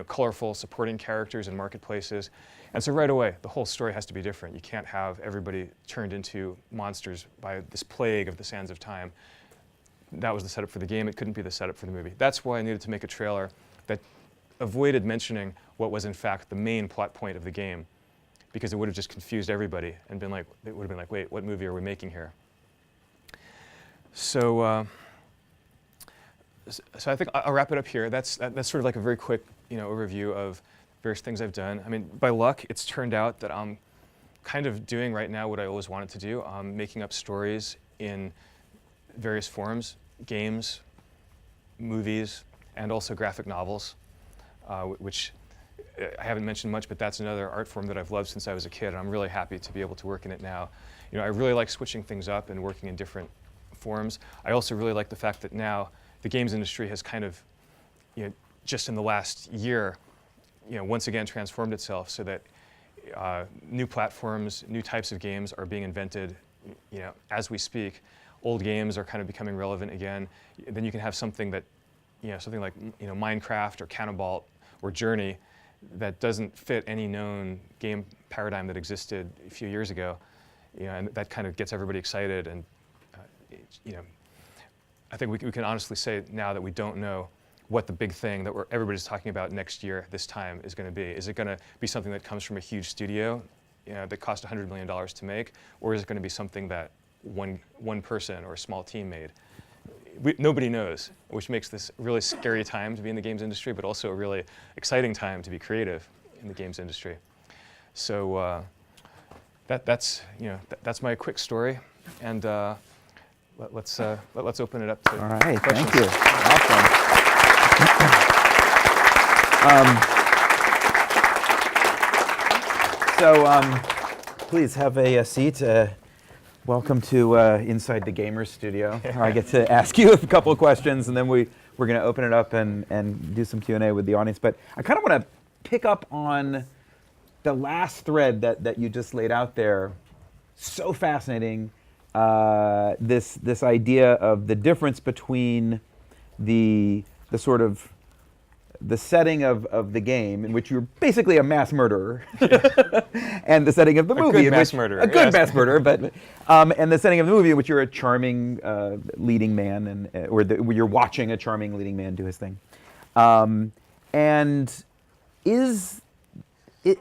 colorful supporting characters and marketplaces. And so right away, the whole story has to be different. You can't have everybody turned into monsters by this plague of the Sands of Time. That was the setup for the game. It couldn't be the setup for the movie. That's why I needed to make a trailer that avoided mentioning what was in fact the main plot point of the game, because it would have just confused everybody and it would have been like, wait, what movie are we making here? So, so I think I'll wrap it up here. That's sort of like a very quick, overview of various things I've done. I mean, by luck, it's turned out that I'm kind of doing right now what I always wanted to do. I'm making up stories in various forms, games, movies, and also graphic novels, which I haven't mentioned much, but that's another art form that I've loved since I was a kid, and I'm really happy to be able to work in it now. I really like switching things up and working in different forms. I also really like the fact that now the games industry has kind of, just in the last year, once again transformed itself so that new platforms, new types of games are being invented, as we speak. Old games are kind of becoming relevant again. Then you can have something that, something like Minecraft or Cannibalt or Journey that doesn't fit any known game paradigm that existed a few years ago, and that kind of gets everybody excited. And I think we can honestly say now that we don't know what the big thing that everybody's talking about next year, this time, is going to be. Is it going to be something that comes from a huge studio that cost $100 million to make, or is it going to be something that one person or a small team made? Nobody knows, which makes this a really scary time to be in the games industry, but also a really exciting time to be creative in the games industry. So that's my quick story, and let's open it up to All right, questions. thank you. Awesome. Please have a seat. Welcome to Inside the Gamer Studio. I get to ask you a couple of questions, and then we we're going to open it up and do some Q&A with the audience. But I kind of want to pick up on the last thread that you just laid out there. So fascinating, this idea of the difference between the sort of the setting of the game in which you're basically a mass murderer, and the setting of the movie, good mass murderer, a good yes. mass murderer, but and the setting of the movie in which you're a charming leading man, and where you're watching a charming leading man do his thing, and is it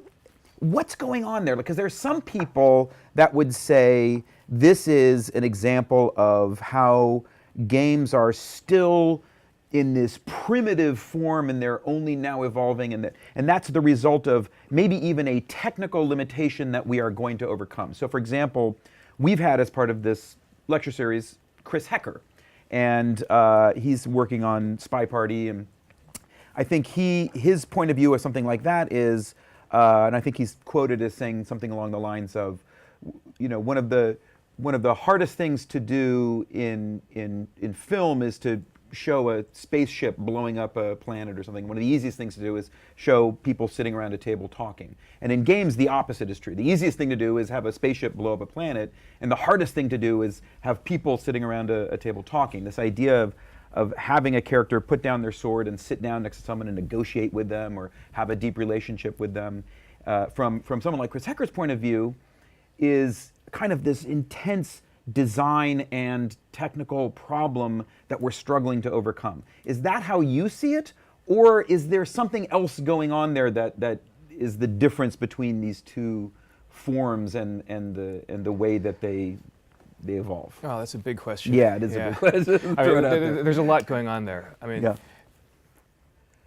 what's going on there? Because there's some people that would say this is an example of how games are still in this primitive form, and they're only now evolving, and that's the result of maybe even a technical limitation that we are going to overcome. So for example, we've had as part of this lecture series, Chris Hecker, and he's working on Spy Party, and I think his point of view of something like that is, and I think he's quoted as saying something along the lines of, you know, one of the hardest things to do in film is to show a spaceship blowing up a planet or something. One of the easiest things to do is show people sitting around a table talking. And in games, the opposite is true. The easiest thing to do is have a spaceship blow up a planet, and the hardest thing to do is have people sitting around a table talking. This idea of having a character put down their sword and sit down next to someone and negotiate with them or have a deep relationship with them, from someone like Chris Hecker's point of view, is kind of this intense design and technical problem that we're struggling to overcome. Is that how you see it, or is there something else going on there that is the difference between these two forms and the way that they evolve? Oh, that's a big question. Yeah, it is a big question. I mean, there's a lot going on there. I mean,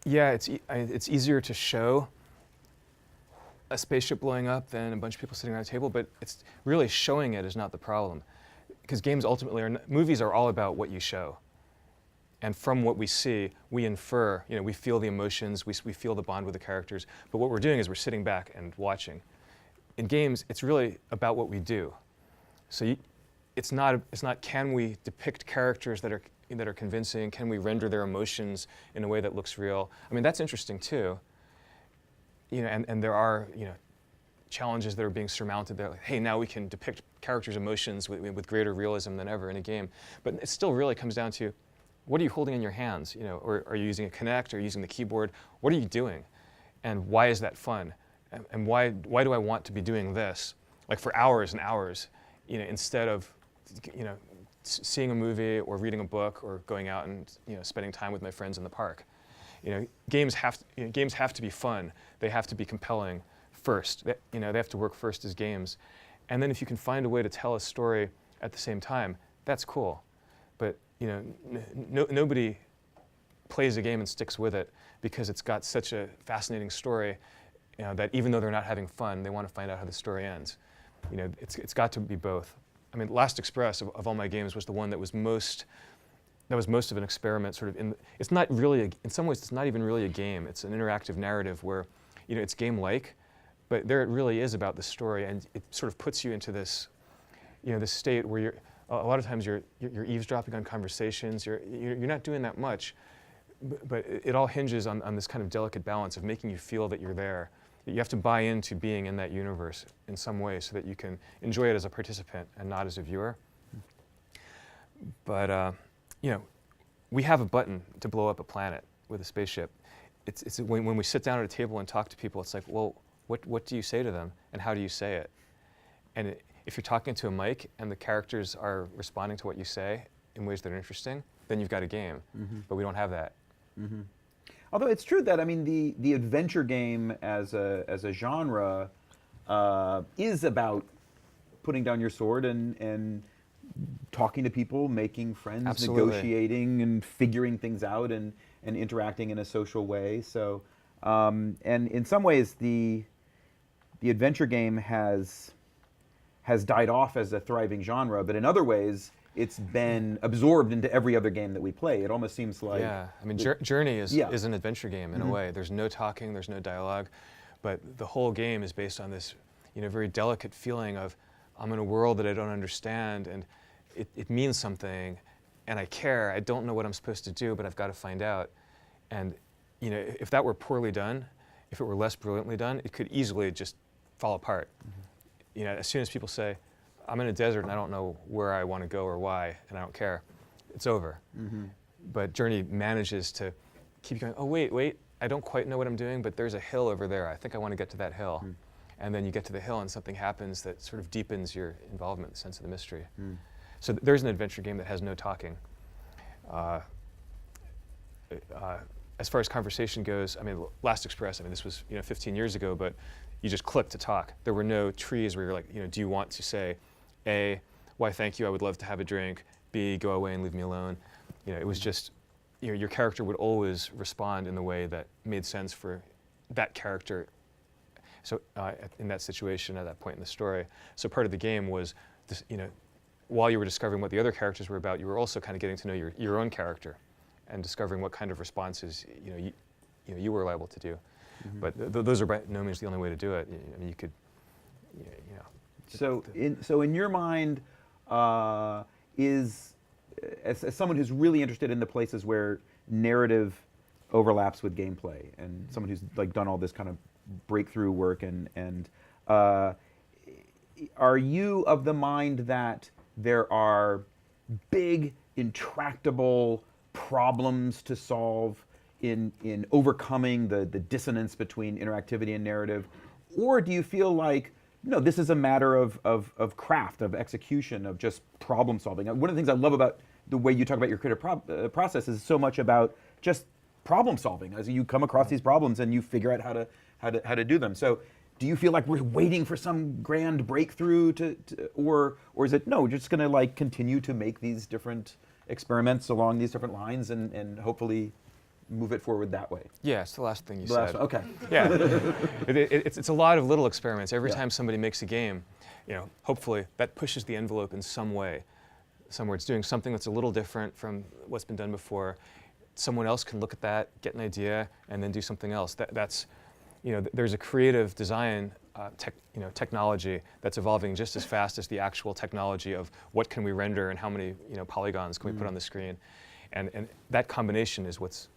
yeah, it's easier to show a spaceship blowing up than a bunch of people sitting around a table, but it's really showing it is not the problem. Because games ultimately movies are all about what you show. And from what we see, we infer, you know, we feel the emotions, we feel the bond with the characters, but what we're doing is we're sitting back and watching. In games, it's really about what we do. So it's not can we depict characters that are convincing, can we render their emotions in a way that looks real? I mean, that's interesting too. You know, and there are, you know, challenges that are being surmounted there. Like, hey, now we can depict characters' emotions with greater realism than ever in a game. But it still really comes down to, what are you holding in your hands? You know, or are you using a Kinect or using the keyboard? What are you doing? And why is that fun? And why do I want to be doing this, like for hours and hours, you know, instead of, you know, seeing a movie or reading a book or going out and, you know, spending time with my friends in the park? You know, games have to be fun. They have to be compelling first. You know, they have to work first as games. And then if you can find a way to tell a story at the same time, that's cool. But, you know, nobody plays a game and sticks with it because it's got such a fascinating story, you know, that even though they're not having fun, they want to find out how the story ends. You know, it's got to be both. I mean, Last Express of all my games was the one that was most of an experiment, sort of it's not really, in some ways, it's not even really a game. It's an interactive narrative where, you know, it's game-like, but there it really is about the story, and it sort of puts you into this, you know, this state where you're, a lot of times you're eavesdropping on conversations, you're not doing that much, but it all hinges on this kind of delicate balance of making you feel that you're there. That you have to buy into being in that universe in some way so that you can enjoy it as a participant and not as a viewer. But, you know, we have a button to blow up a planet with a spaceship. It's when we sit down at a table and talk to people, it's like, well, what do you say to them, and how do you say it? And if you're talking to a mic and the characters are responding to what you say in ways that are interesting, then you've got a game. Mm-hmm. But we don't have that. Mm-hmm. Although it's true that, I mean, the adventure game as a genre is about putting down your sword and talking to people, making friends, Absolutely. Negotiating and figuring things out and interacting in a social way. So, and in some ways, the adventure game has died off as a thriving genre, but in other ways, it's been absorbed into every other game that we play. It almost seems like... Yeah, I mean, Journey is an adventure game in a way. There's no talking, there's no dialogue, but the whole game is based on this, you know, very delicate feeling of, I'm in a world that I don't understand, and it means something, and I care. I don't know what I'm supposed to do, but I've got to find out. And you know, if that were poorly done, if it were less brilliantly done, it could easily just fall apart. You know, as soon as people say, I'm in a desert and I don't know where I want to go or why, and I don't care, it's over. But Journey manages to keep going, oh, wait, I don't quite know what I'm doing, but there's a hill over there. I think I want to get to that hill. And then you get to the hill and something happens that sort of deepens your involvement, the sense of the mystery. So there's an adventure game that has no talking. As far as conversation goes, I mean, Last Express, I mean, this was 15 years ago, but you just clicked to talk. There were no trees where you're like, do you want to say, A, why thank you, I would love to have a drink, B, go away and leave me alone. It was just, your character would always respond in the way that made sense for that character. So in that situation, at that point in the story. So part of the game was, this, while you were discovering what the other characters were about, you were also kind of getting to know your own character and discovering what kind of responses you were liable to do. But those are by no means the only way to do it. I mean, you could, So in your mind, as someone who's really interested in the places where narrative overlaps with gameplay, and someone who's like done all this kind of breakthrough work, and are you of the mind that there are big, intractable problems to solve in overcoming the dissonance between interactivity and narrative? Or do you feel like, no, this is a matter of craft, of execution, of just problem solving? One of the things I love about the way you talk about your creative process is so much about just problem solving, as you come across these problems and you figure out how to do them. So do you feel like we're waiting for some grand breakthrough or is it, no, we're just going to like continue to make these different experiments along these different lines and hopefully move it forward that way? Yeah, it's the last thing you said. Okay. Yeah, it's a lot of little experiments. Every time somebody makes a game, hopefully that pushes the envelope in some way. Somewhere it's doing something that's a little different from what's been done before. Someone else can look at that, get an idea, and then do something else. That's, there's a creative design technology that's evolving just as fast as the actual technology of what can we render and how many polygons can we put on the screen, and that combination is what's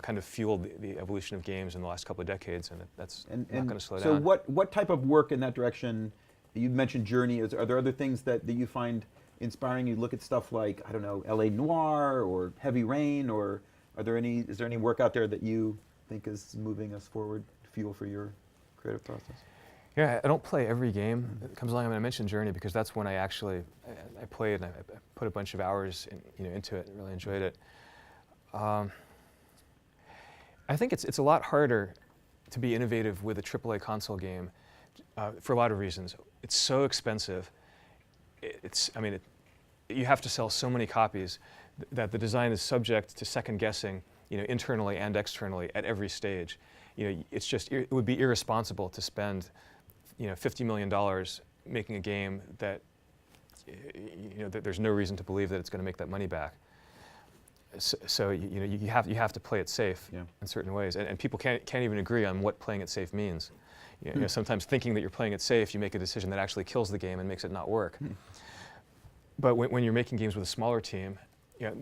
kind of fueled the evolution of games in the last couple of decades, and that's not going to slow down. So what type of work in that direction? You mentioned Journey. Are there other things that you find inspiring? You look at stuff like, I don't know, LA Noire or Heavy Rain, or is there any work out there that you think is moving us forward, fuel for your creative process? Yeah, I don't play every game that comes along. I mean, I mentioned Journey because that's when I actually I played and I put a bunch of hours into it and really enjoyed it. I think it's a lot harder to be innovative with a AAA console game for a lot of reasons. It's so expensive. You have to sell so many copies that the design is subject to second guessing, internally and externally at every stage. It's just, it would be irresponsible to spend, $50 million making a game that, that there's no reason to believe that it's going to make that money back. So you have to play it safe in certain ways, and people can't even agree on what playing it safe means. Sometimes thinking that you're playing it safe, you make a decision that actually kills the game and makes it not work. But when you're making games with a smaller team,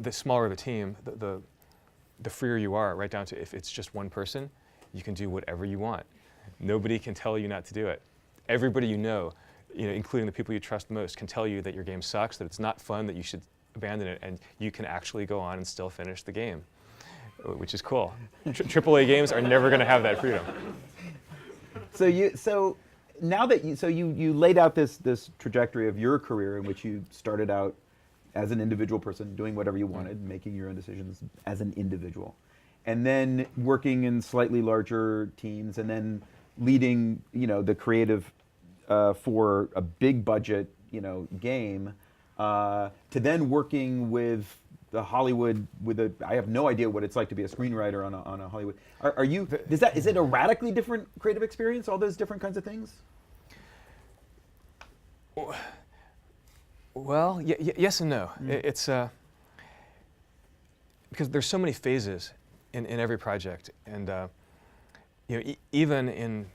the smaller the team, the freer you are, right down to if it's just one person, you can do whatever you want. Nobody can tell you not to do it. Everybody including the people you trust most, can tell you that your game sucks, that it's not fun, that you should abandon it, and you can actually go on and still finish the game, which is cool. AAA games are never going to have that freedom. So now that you laid out this trajectory of your career in which you started out as an individual person, doing whatever you wanted, making your own decisions as an individual, and then working in slightly larger teams, and then leading the creative for a big budget game. To then working with the Hollywood I have no idea what it's like to be a screenwriter on a Hollywood. Is it a radically different creative experience? All those different kinds of things. Well, yes and no. It's because there's so many phases in every project, and even in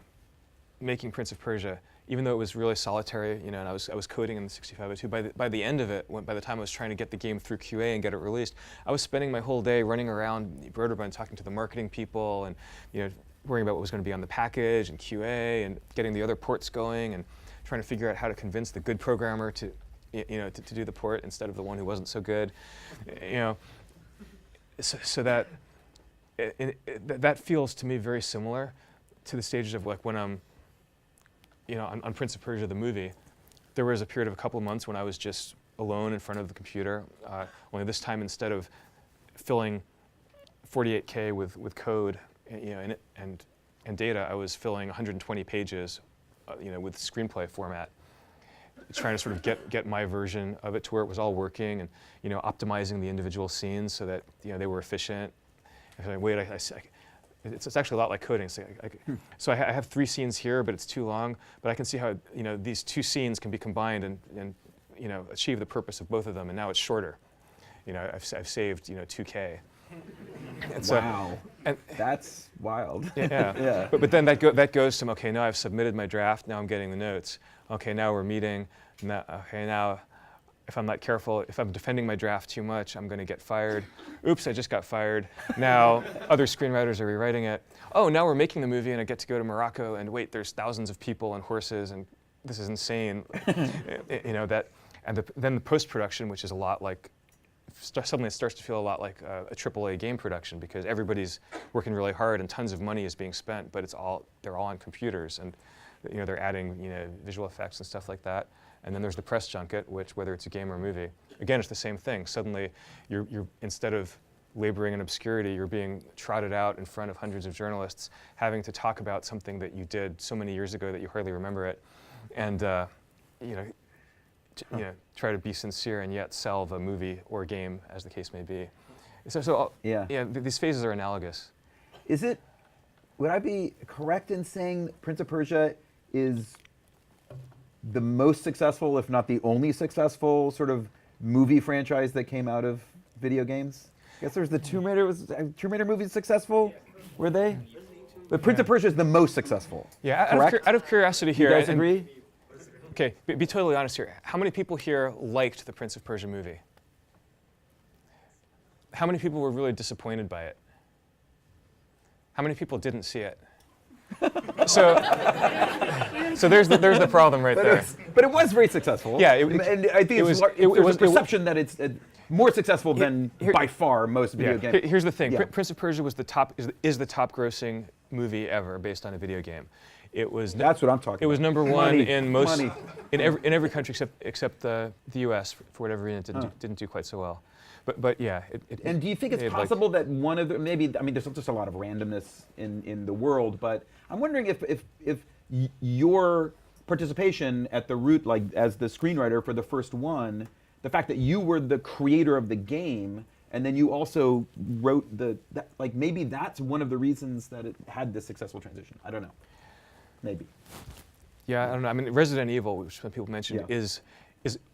making Prince of Persia, even though it was really solitary, and I was coding in the 6502, by the end of it, by the time I was trying to get the game through QA and get it released, I was spending my whole day running around Broderbund talking to the marketing people and worrying about what was going to be on the package and QA and getting the other ports going and trying to figure out how to convince the good programmer to do the port instead of the one who wasn't so good. So that that feels to me very similar to the stages of like when I'm on Prince of Persia, the movie. There was a period of a couple of months when I was just alone in front of the computer. Only this time, instead of filling 48K with code, and data, I was filling 120 pages, with screenplay format, trying to sort of get my version of it to where it was all working, and optimizing the individual scenes so that they were efficient. And I wait, it's actually a lot like coding. So I have 3 scenes here, but it's too long. But I can see how these 2 scenes can be combined and achieve the purpose of both of them. And now it's shorter. I've saved 2K. And Wow, that's wild. Yeah. Yeah. But then that goes to okay. Now I've submitted my draft. Now I'm getting the notes. Okay, now we're meeting. Now if I'm not careful, if I'm defending my draft too much, I'm going to get fired. Oops, I just got fired. Now other screenwriters are rewriting it. Oh, now we're making the movie and I get to go to Morocco and wait, there's thousands of people and horses and this is insane. Then the post-production, which is a lot like, suddenly it starts to feel a lot like a AAA game production because everybody's working really hard and tons of money is being spent, but they're all on computers and they're adding visual effects and stuff like that. And then there's the press junket, which, whether it's a game or a movie, again, it's the same thing. Suddenly, you're instead of laboring in obscurity, you're being trotted out in front of hundreds of journalists, having to talk about something that you did so many years ago that you hardly remember it, and try to be sincere and yet sell a movie or game, as the case may be. These phases are analogous. Would I be correct in saying Prince of Persia is the most successful, if not the only successful, sort of movie franchise that came out of video games? I guess there's the Tomb Raider movies successful, were they? The Prince of Persia is the most successful. Yeah, out of curiosity here. You guys agree? Okay, be totally honest here. How many people here liked the Prince of Persia movie? How many people were really disappointed by it? How many people didn't see it? So there's the problem right there. But it was very successful. Yeah, and I think it was a perception that it's more successful than by far most video games. Here's the thing: Yeah. Prince of Persia was the top grossing movie ever based on a video game. It was. That's what I'm talking about. It was number one Money. in most Money. in every country except the U.S. for whatever reason it didn't do quite so well. But yeah. And do you think it's possible that one of the there's just a lot of randomness in the world, but I'm wondering if your participation at the root, like as the screenwriter for the first one, the fact that you were the creator of the game and then you also wrote maybe that's one of the reasons that it had this successful transition. I don't know. Maybe. Yeah, I don't know. I mean, Resident Evil, which some people mentioned, is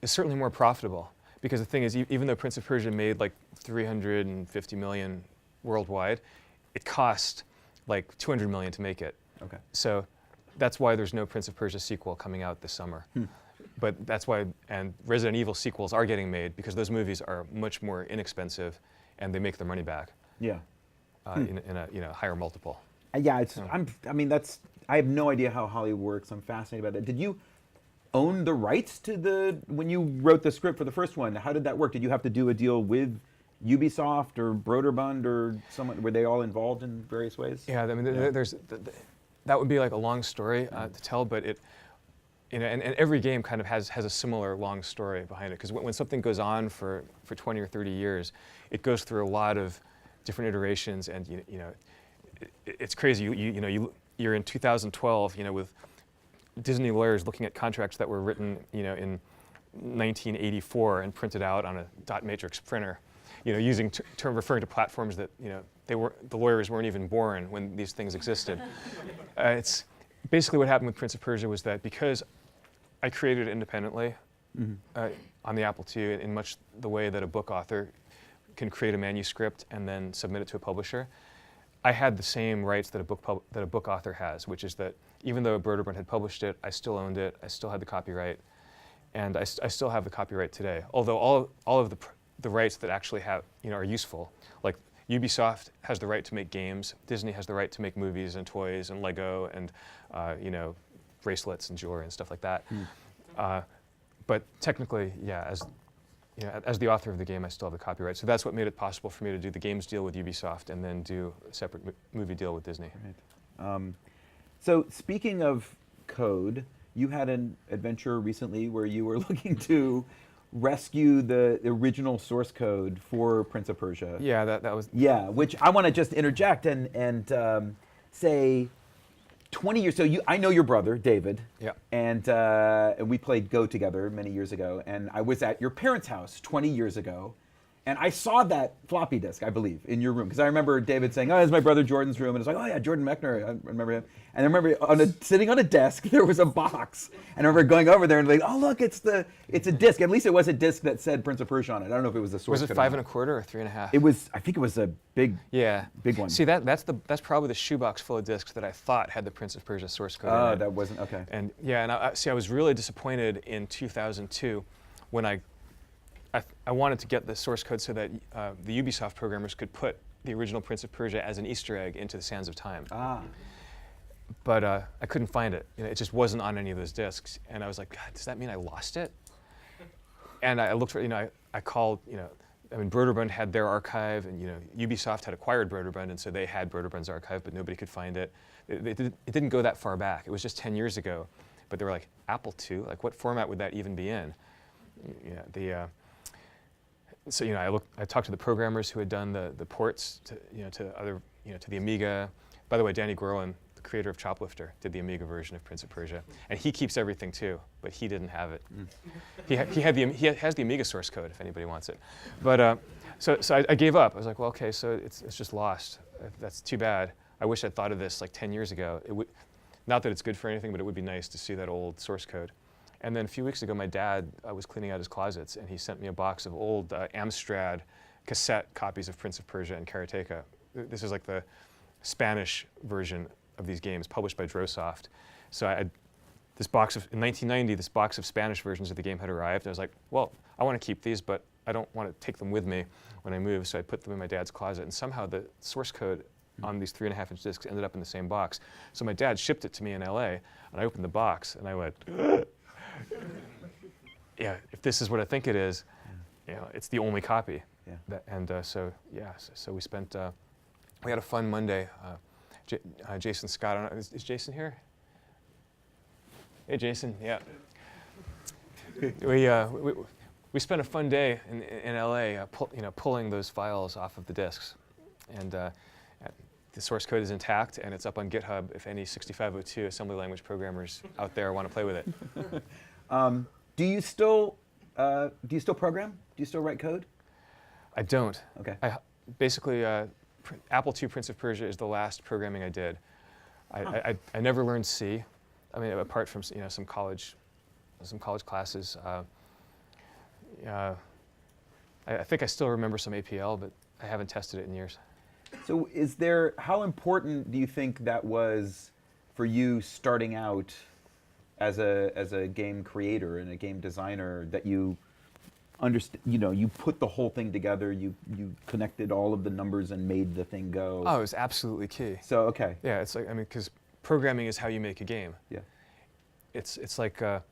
certainly more profitable. Because the thing is, even though Prince of Persia made like 350 million worldwide, it cost like 200 million to make it. Okay. So that's why there's no Prince of Persia sequel coming out this summer. But that's why, and Resident Evil sequels are getting made because those movies are much more inexpensive, and they make their money back. Yeah. In a higher multiple. Yeah, I have no idea how Hollywood works. I'm fascinated by that. Did you own the rights to when you wrote the script for the first one? How did that work? Did you have to do a deal with Ubisoft or Broderbund or someone? Were they all involved in various ways? Yeah, I mean, there's that would be like a long story to tell, but and every game kind of has a similar long story behind it. Because when something goes on for 20 or 30 years, it goes through a lot of different iterations, and it's crazy. You're in 2012, with Disney lawyers looking at contracts that were written, in 1984 and printed out on a dot matrix printer, using referring to platforms that the lawyers weren't even born when these things existed. It's basically what happened with Prince of Persia was that because I created it independently on the Apple II in much the way that a book author can create a manuscript and then submit it to a publisher. I had the same rights that a book author has, which is that even though Broderbund had published it, I still owned it, I still had the copyright, and I still have the copyright today. Although all of the rights that actually have, are useful. Like Ubisoft has the right to make games, Disney has the right to make movies and toys and Lego and bracelets and jewelry and stuff like that. But technically, yeah, as the author of the game, I still have the copyright. So that's what made it possible for me to do the games deal with Ubisoft and then do a separate movie deal with Disney. Right. So speaking of code, you had an adventure recently where you were looking to rescue the original source code for Prince of Persia. Yeah, that was... Yeah, which I want to just interject and say 20 years, so I know your brother, David. Yeah. And we played Go together many years ago, and I was at your parents' house 20 years ago, and I saw that floppy disk, I believe, in your room, because I remember David saying, oh, it's my brother Jordan's room, and it's like, oh yeah, Jordan Mechner, I remember him. And I remember sitting on a desk, there was a box, and I remember going over there and like, oh look, it's a disc. At least it was a disc that said Prince of Persia on it. I don't know if it was the source code. Was it 5 1/4 or 3 1/2? It was, I think it was a big one. See, that's probably the shoebox full of discs that I thought had the Prince of Persia source code in it. Oh, that wasn't, okay. And yeah, and I was really disappointed in 2002 when I wanted to get the source code so that the Ubisoft programmers could put the original Prince of Persia as an Easter egg into the Sands of Time. But I couldn't find it. It just wasn't on any of those discs. And I was like, God, does that mean I lost it? And I looked for, I called, Broderbund had their archive, and Ubisoft had acquired Broderbund, and so they had Broderbund's archive, but nobody could find it. It didn't go that far back. It was just 10 years ago. But they were like, Apple II? Like, what format would that even be in? So I talked to the programmers who had done the ports to to the Amiga. By the way, Danny Gorlin, the creator of Choplifter, did the Amiga version of Prince of Persia, and he keeps everything too, but he didn't have it. He has the Amiga source code if anybody wants it, but so I gave up. I was like, well, okay, so it's just lost. That's too bad. I wish I'd thought of this like 10 years ago. Not that it's good for anything, but it would be nice to see that old source code. And then a few weeks ago, my dad was cleaning out his closets, and he sent me a box of old Amstrad cassette copies of Prince of Persia and Karateka. This is like the Spanish version of these games, published by Drosoft. So in 1990, this box of Spanish versions of the game had arrived. I was like, well, I want to keep these, but I don't want to take them with me when I move, so I put them in my dad's closet. And somehow the source code on these 3 1/2-inch discs ended up in the same box. So my dad shipped it to me in LA, and I opened the box, and I went, yeah, if this is what I think it is, it's the only copy. Yeah. So we spent, we had a fun Monday. Jason Scott, I don't know, is Jason here? Hey, Jason, yeah. We spent a fun day in LA, pulling those files off of the discs, and the source code is intact, and it's up on GitHub if any 6502 assembly language programmers out there want to play with it. Do you still program? Do you still write code? I don't. Okay. Basically, Apple II Prince of Persia is the last programming I did. I never learned C. I mean, apart from some college classes. I think I still remember some APL, but I haven't tested it in years. So how important do you think that was for you starting out as a game creator and a game designer, that you you put the whole thing together, you connected all of the numbers and made the thing go? Oh, it was absolutely key. So, okay. Yeah, it's like, because programming is how you make a game. Yeah. It's like, and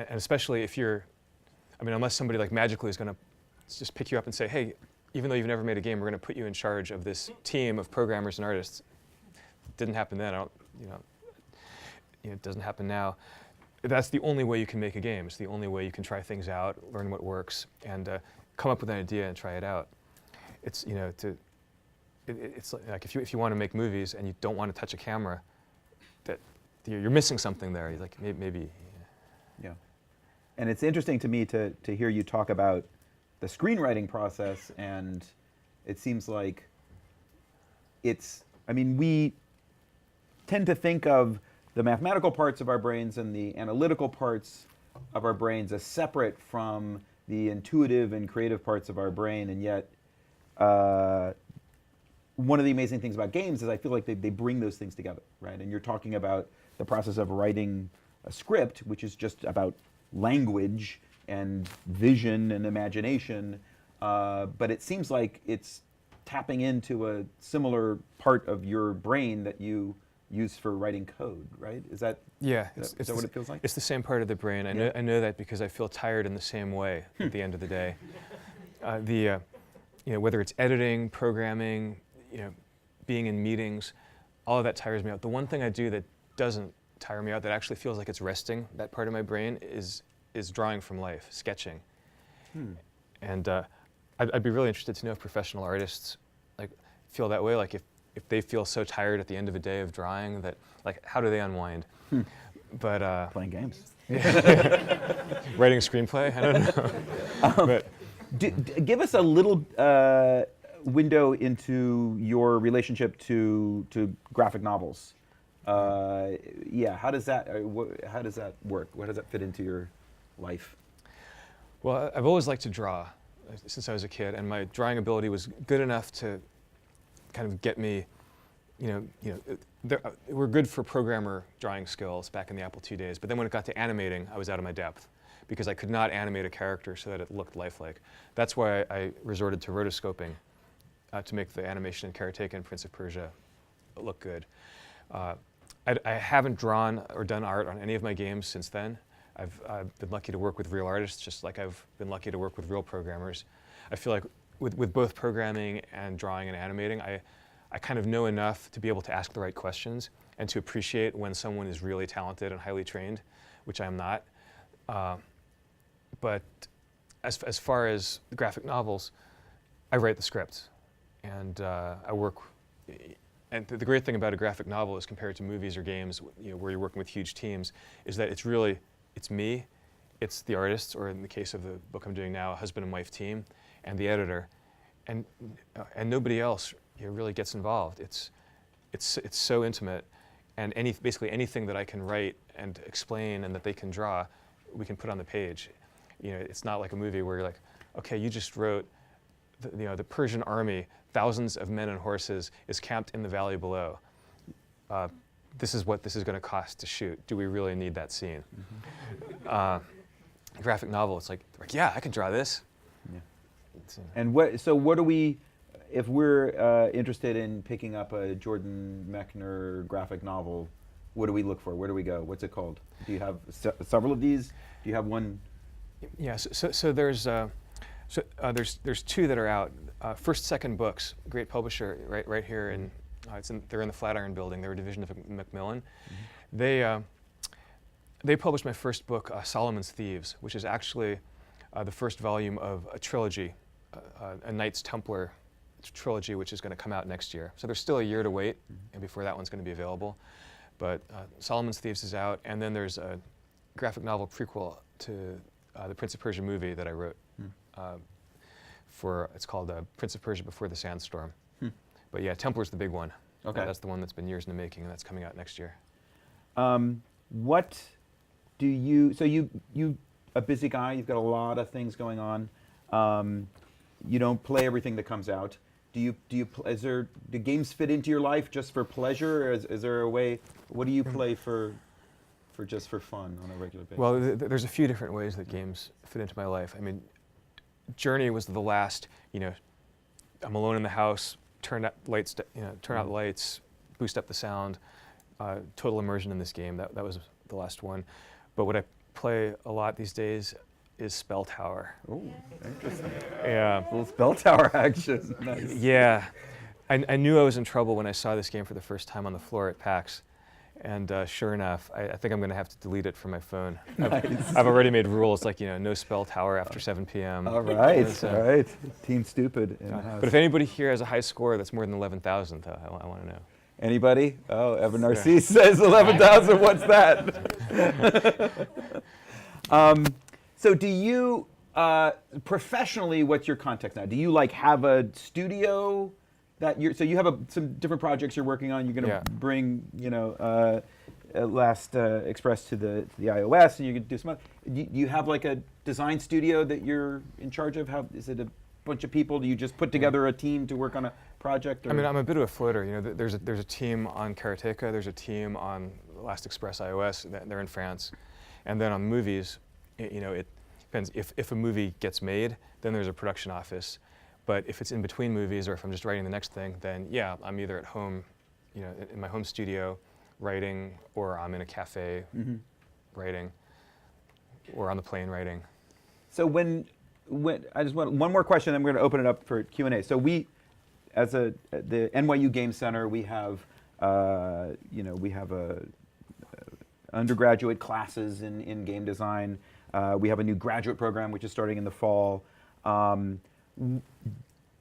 especially if unless somebody like magically is going to just pick you up and say, hey, even though you've never made a game, we're going to put you in charge of this team of programmers and artists. It didn't happen then. It doesn't happen now. That's the only way you can make a game. It's the only way you can try things out, learn what works, and come up with an idea and try it out. It's it's like if you want to make movies and you don't want to touch a camera, that you're missing something there. You're like maybe. Yeah. And it's interesting to me to hear you talk about the screenwriting process, and it seems like we tend to think of the mathematical parts of our brains and the analytical parts of our brains as separate from the intuitive and creative parts of our brain, and yet one of the amazing things about games is I feel like they bring those things together, right? And you're talking about the process of writing a script, which is just about language and vision and imagination, but it seems like it's tapping into a similar part of your brain that you use for writing code, right? Is that is that what it feels like? It's the same part of the brain. I know that because I feel tired in the same way at the end of the day. Whether it's editing, programming, being in meetings, all of that tires me out. The one thing I do that doesn't tire me out, that actually feels like it's resting, that part of my brain, is drawing from life, sketching. And I'd be really interested to know if professional artists feel that way, like if they feel so tired at the end of a day of drawing that, how do they unwind? But playing games. Writing a screenplay? I don't know. Give us a little window into your relationship to graphic novels. How does that work? How does that fit into your life? Well, I've always liked to draw since I was a kid, and my drawing ability was good enough to kind of get me, we're good for programmer drawing skills back in the Apple II days, but then when it got to animating, I was out of my depth because I could not animate a character so that it looked lifelike. That's why I resorted to rotoscoping to make the animation in Karateka and Prince of Persia look good. I haven't drawn or done art on any of my games since then. I've been lucky to work with real artists, just like I've been lucky to work with real programmers. I feel like with both programming and drawing and animating, I kind of know enough to be able to ask the right questions and to appreciate when someone is really talented and highly trained, which I'm not. But as far as the graphic novels, I write the scripts, and I work. And the great thing about a graphic novel, as compared to movies or games, where you're working with huge teams, is that it's me, it's the artists, or in the case of the book I'm doing now, a husband and wife team, and the editor, and nobody else really gets involved. It's so intimate, and basically anything that I can write and explain and that they can draw, we can put on the page. It's not like a movie where you're like, okay, you just wrote, the Persian army, thousands of men and horses, is camped in the valley below. This is what this is going to cost to shoot. Do we really need that scene? Graphic novel, it's like, yeah, I can draw this. Yeah. And what do we, if we're interested in picking up a Jordan Mechner graphic novel, what do we look for? Where do we go? What's it called? Do you have several of these? Do you have one? Yeah, so there's two that are out. First Second Books, great publisher right here, and they're in the Flatiron Building. They're a division of Macmillan. Mm-hmm. They published my first book, Solomon's Thieves, which is actually the first volume of a trilogy, a Knights Templar trilogy, which is going to come out next year. So there's still a year to wait, and before that one's going to be available. But Solomon's Thieves is out, and then there's a graphic novel prequel to the Prince of Persia movie that I wrote. It's called Prince of Persia Before the Sandstorm. But yeah, Templar's the big one. Okay. That's the one that's been years in the making, and that's coming out next year. What do you, so you a busy guy, you've got a lot of things going on. You don't play everything that comes out. Do games fit into your life just for pleasure, or is there a way, what do you play for just for fun on a regular basis? Well, there's a few different ways that games fit into my life. I mean, Journey was the last, I'm alone in the house, turn out lights, turn out the lights, boost up the sound, total immersion in this game. That was the last one. But what I play a lot these days is Spell Tower. Oh, interesting. Yeah. A little Spell Tower action. Nice. Yeah. I knew I was in trouble when I saw this game for the first time on the floor at PAX. And sure enough, I think I'm going to have to delete it from my phone. Nice. I've already made rules like, no Spell Tower after 7 p.m. All right, all right. Team Stupid in the house. But if anybody here has a high score that's more than 11,000, I want to know. Anybody? Oh, Evan Narcisse says 11,000. What's that? So do you, professionally, what's your context now? Do you have a studio that so you have some different projects you're working on? You're going to bring, Last Express to the iOS, and you could do some other. Do you have a design studio that you're in charge of? Is it a bunch of people? Do you just put together a team to work on a project? Or? I mean, I'm a bit of a floater. You know, there's a team on Karateka, there's a team on Last Express iOS. They're in France, and then on movies, you know, it depends. If a movie gets made, then there's a production office. But if it's in between movies, or if I'm just writing the next thing, then yeah, I'm either at home, you know, in my home studio, writing, or I'm in a cafe writing, or on the plane writing. So when I just want one more question, then we're going to open it up for Q&A. So we, as the NYU Game Center, we have we have undergraduate classes in game design. We have a new graduate program which is starting in the fall.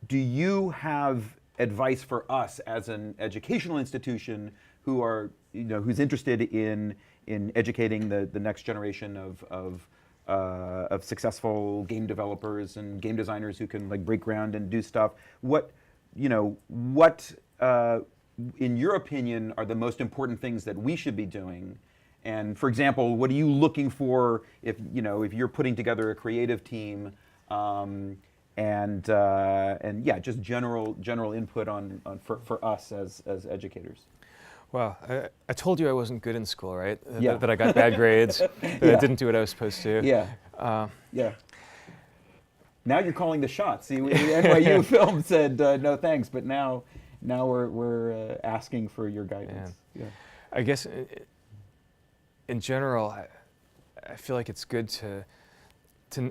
Do you have advice for us as an educational institution who are who's interested in educating the next generation of successful game developers and game designers who can like break ground and do stuff? What in your opinion are the most important things that we should be doing? And for example, what are you looking for if you're putting together a creative team? And yeah, just general input on for us as educators. Well, I told you I wasn't good in school, right? Yeah. That I got bad grades, that I didn't do what I was supposed to. Yeah. Yeah. Now you're calling the shots. See, the NYU film said no thanks, but now we're asking for your guidance. Yeah. I guess in general, I feel like it's good to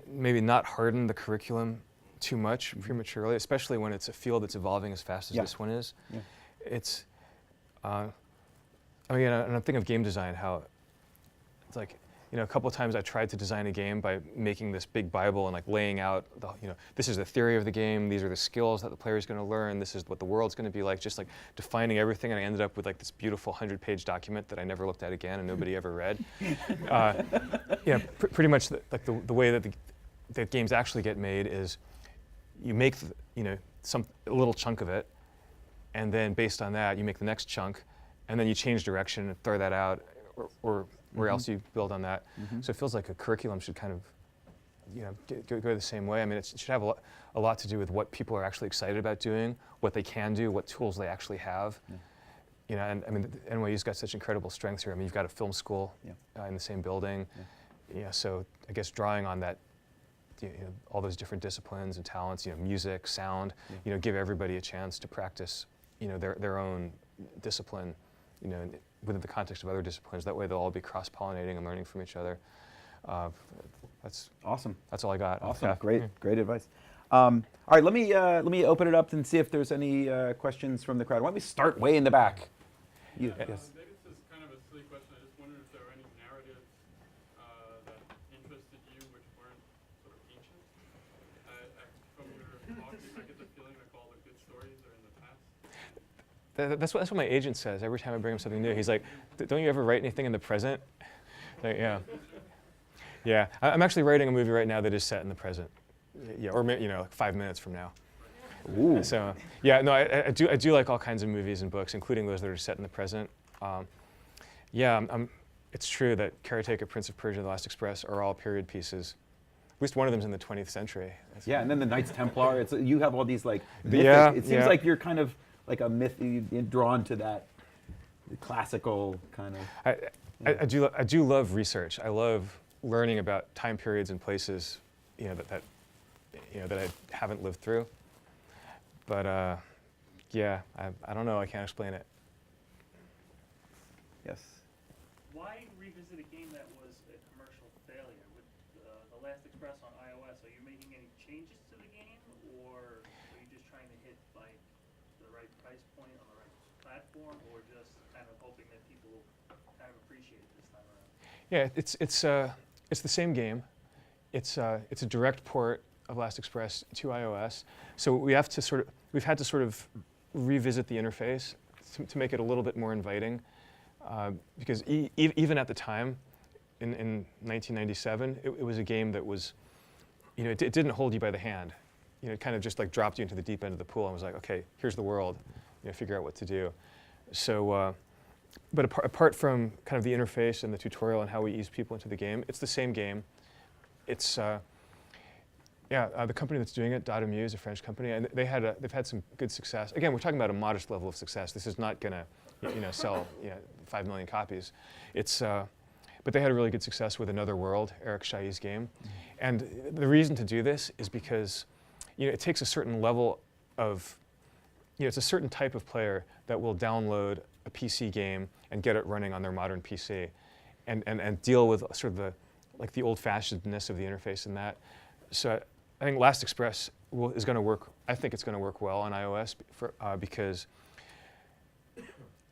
maybe not harden the curriculum too much prematurely, especially when it's a field that's evolving as fast as this one is. Yeah. It's, I mean, and I'm thinking of game design, how it's like, a couple of times I tried to design a game by making this big Bible and like laying out, this is the theory of the game, these are the skills that the player is going to learn, this is what the world's going to be like, just like defining everything, and I ended up with like this beautiful 100-page document that I never looked at again and nobody ever read. Pretty much the way that the games actually get made is you make a little chunk of it, and then based on that you make the next chunk, and then you change direction and throw that out, or else you build on that. So it feels like a curriculum should kind of go the same way. I mean, it should have a lot to do with what people are actually excited about doing, what they can do, what tools they actually have. And I mean, NYU's got such incredible strengths here. I mean, you've got a film school in the same building. So I guess drawing on that, all those different disciplines and talents, music, sound, give everybody a chance to practice, their own discipline, within the context of other disciplines. That way they'll all be cross-pollinating and learning from each other. That's awesome. That's all I got. Awesome. Great advice. All right, let me open it up and see if there's any questions from the crowd. Why don't we start way in the back? Yes. Maybe this is kind of a silly question. I just wondered if there are any narratives that interested you which weren't sort of ancient. From your talk, I get the feeling like all the good stories are in the past. That's what my agent says every time I bring him something new. He's like, "Don't you ever write anything in the present?" Like, yeah. I'm actually writing a movie right now that is set in the present. Yeah, or like 5 minutes from now. Ooh. So yeah, no, I do like all kinds of movies and books, including those that are set in the present. It's true that Karateka, Prince of Persia, and The Last Express are all period pieces. At least one of them's in the 20th century. Yeah, and then the Knights Templar. You have all these like mythic, it seems like you're kind of like a myth, drawn to that classical kind of. I do love research. I love learning about time periods and places, that I haven't lived through. But I don't know. I can't explain it. Yes. Why revisit a game that was a commercial failure? With The Last Express on iOS, are you making any changes to the game, or are you just trying to hit like the right price point on the right platform, or just kind of hoping that people kind of appreciate it this time around? Yeah, it's the same game. It's a direct port of Last Express to iOS, so we've had to sort of revisit the interface to make it a little bit more inviting, because even at the time, in 1997, it was a game that was, it didn't hold you by the hand. It kind of just like dropped you into the deep end of the pool and was like, okay, here's the world, figure out what to do. So, but apart from kind of the interface and the tutorial and how we ease people into the game, it's the same game. It's Yeah, the company that's doing it, .mu, is a French company, and they've had some good success. Again, we're talking about a modest level of success. This is not going to sell 5 million copies. But they had a really good success with Another World, Eric Chailly's game. And the reason to do this is because it takes a certain level of, it's a certain type of player that will download a PC game and get it running on their modern PC and deal with sort of the old-fashionedness of the interface in that. So I think Last Express is going to work. I think it's going to work well on iOS because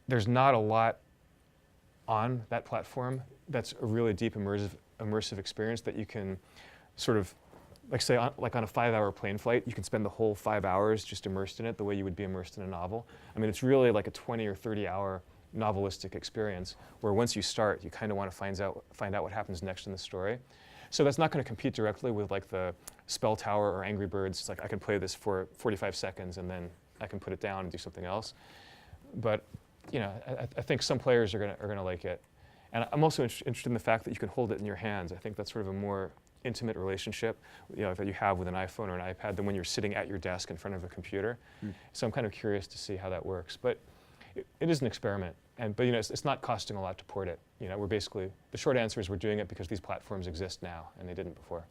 there's not a lot on that platform that's a really deep immersive experience that you can sort of, say on a 5-hour plane flight, you can spend the whole 5 hours just immersed in it the way you would be immersed in a novel. I mean, it's really like a 20 or 30-hour novelistic experience where once you start, you kind of want to find out what happens next in the story. So that's not going to compete directly with like the Spell Tower or Angry Birds. It's like I can play this for 45 seconds and then I can put it down and do something else. But I think some players are going to like it. And I'm also interested in the fact that you can hold it in your hands. I think that's sort of a more intimate relationship that you have with an iPhone or an iPad than when you're sitting at your desk in front of a computer. So I'm kind of curious to see how that works. But it is an experiment. But it's not costing a lot to port it. We're basically, the short answer is we're doing it because these platforms exist now and they didn't before.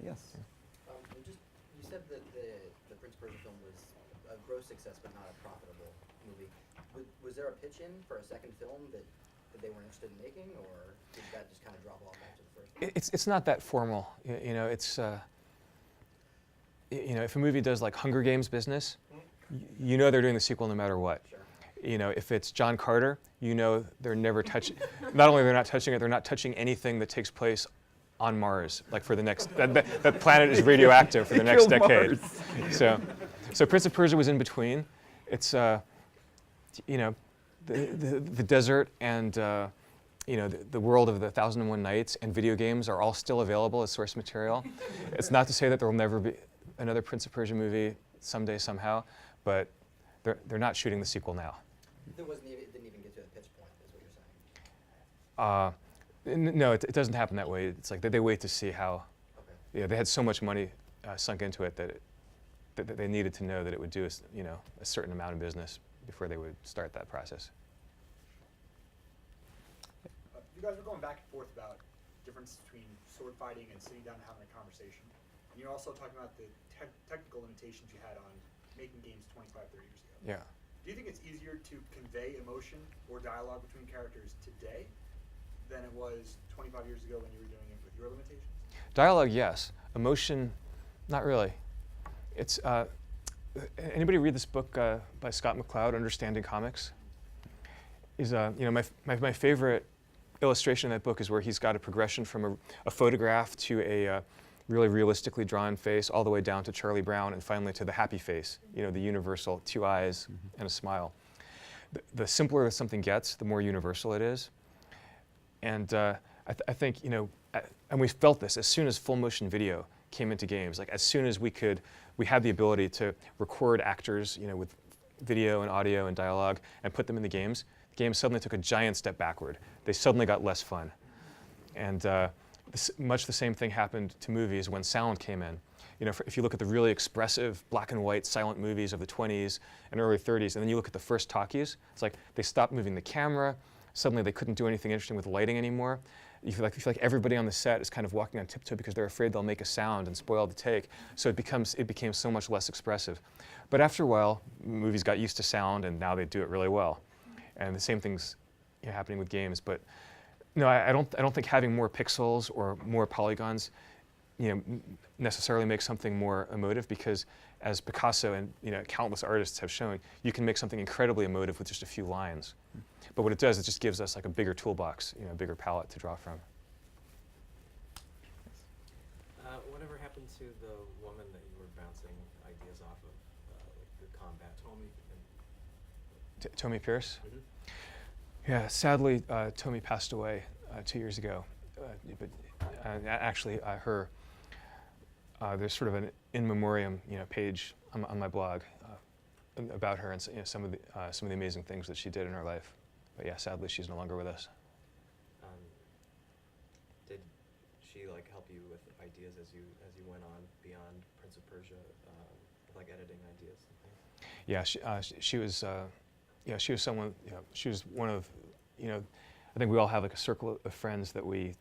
Yes. You said that the Prince Persia film was a gross success but not a profitable movie. Was there a pitch in for a second film that they weren't interested in making, or did that just kind of drop off after the first one? It's not that formal. It's if a movie does like Hunger Games business, they're doing the sequel no matter what. Sure. If it's John Carter, they're never touching. Not only they're not touching it, they're not touching anything that takes place on Mars, like for the next. That planet is radioactive for the next decade. So Prince of Persia was in between. It's the desert and the world of the 1001 Nights and video games are all still available as source material. It's not to say that there will never be another Prince of Persia movie someday somehow, but they're not shooting the sequel now. It didn't even get to the pitch point, is what you're saying? No, it doesn't happen that way. It's like they wait to see how. Okay. They had so much money sunk into it that they needed to know that it would do a certain amount of business before they would start that process. You guys were going back and forth about the difference between sword fighting and sitting down and having a conversation. And you're also talking about the technical limitations you had on making games 25, 30 years ago. Yeah. Do you think it's easier to convey emotion or dialogue between characters today than it was 25 years ago when you were doing it with your limitations? Dialogue, yes. Emotion, not really. It's anybody read this book by Scott McCloud, Understanding Comics? Is my favorite illustration in that book is where he's got a progression from a photograph to a really realistically drawn face all the way down to Charlie Brown and finally to the happy face, the universal 2 eyes and a smile. The simpler something gets, the more universal it is. And I think, and we felt this as soon as full motion video came into games, like as soon as we had the ability to record actors, with video and audio and dialogue and put them in the games suddenly took a giant step backward. They suddenly got less fun. And much the same thing happened to movies when sound came in. If you look at the really expressive black and white silent movies of the 20s and early 30s, and then you look at the first talkies, it's like they stopped moving the camera. Suddenly they couldn't do anything interesting with lighting anymore. You feel like everybody on the set is kind of walking on tiptoe because they're afraid they'll make a sound and spoil the take. So it became so much less expressive. But after a while, movies got used to sound, and now they do it really well. And the same thing's happening with games. But no, I don't think having more pixels or more polygons, necessarily makes something more emotive, because as Picasso and countless artists have shown, you can make something incredibly emotive with just a few lines. But what it does, it just gives us like a bigger toolbox, a bigger palette to draw from. Whatever happened to the woman that you were bouncing ideas off of, like the combat? Tomi Pierce? Mm-hmm. Yeah, sadly, Tomi passed away 2 years ago. But actually, there's sort of an in memoriam, page on my blog about her and some of the amazing things that she did in her life. But yeah, sadly, she's no longer with us. Did she help you ideas as you went on beyond Prince of Persia, like editing ideas and things? Yeah, she was. She was someone. She was one of. I think we all have like a circle of friends that we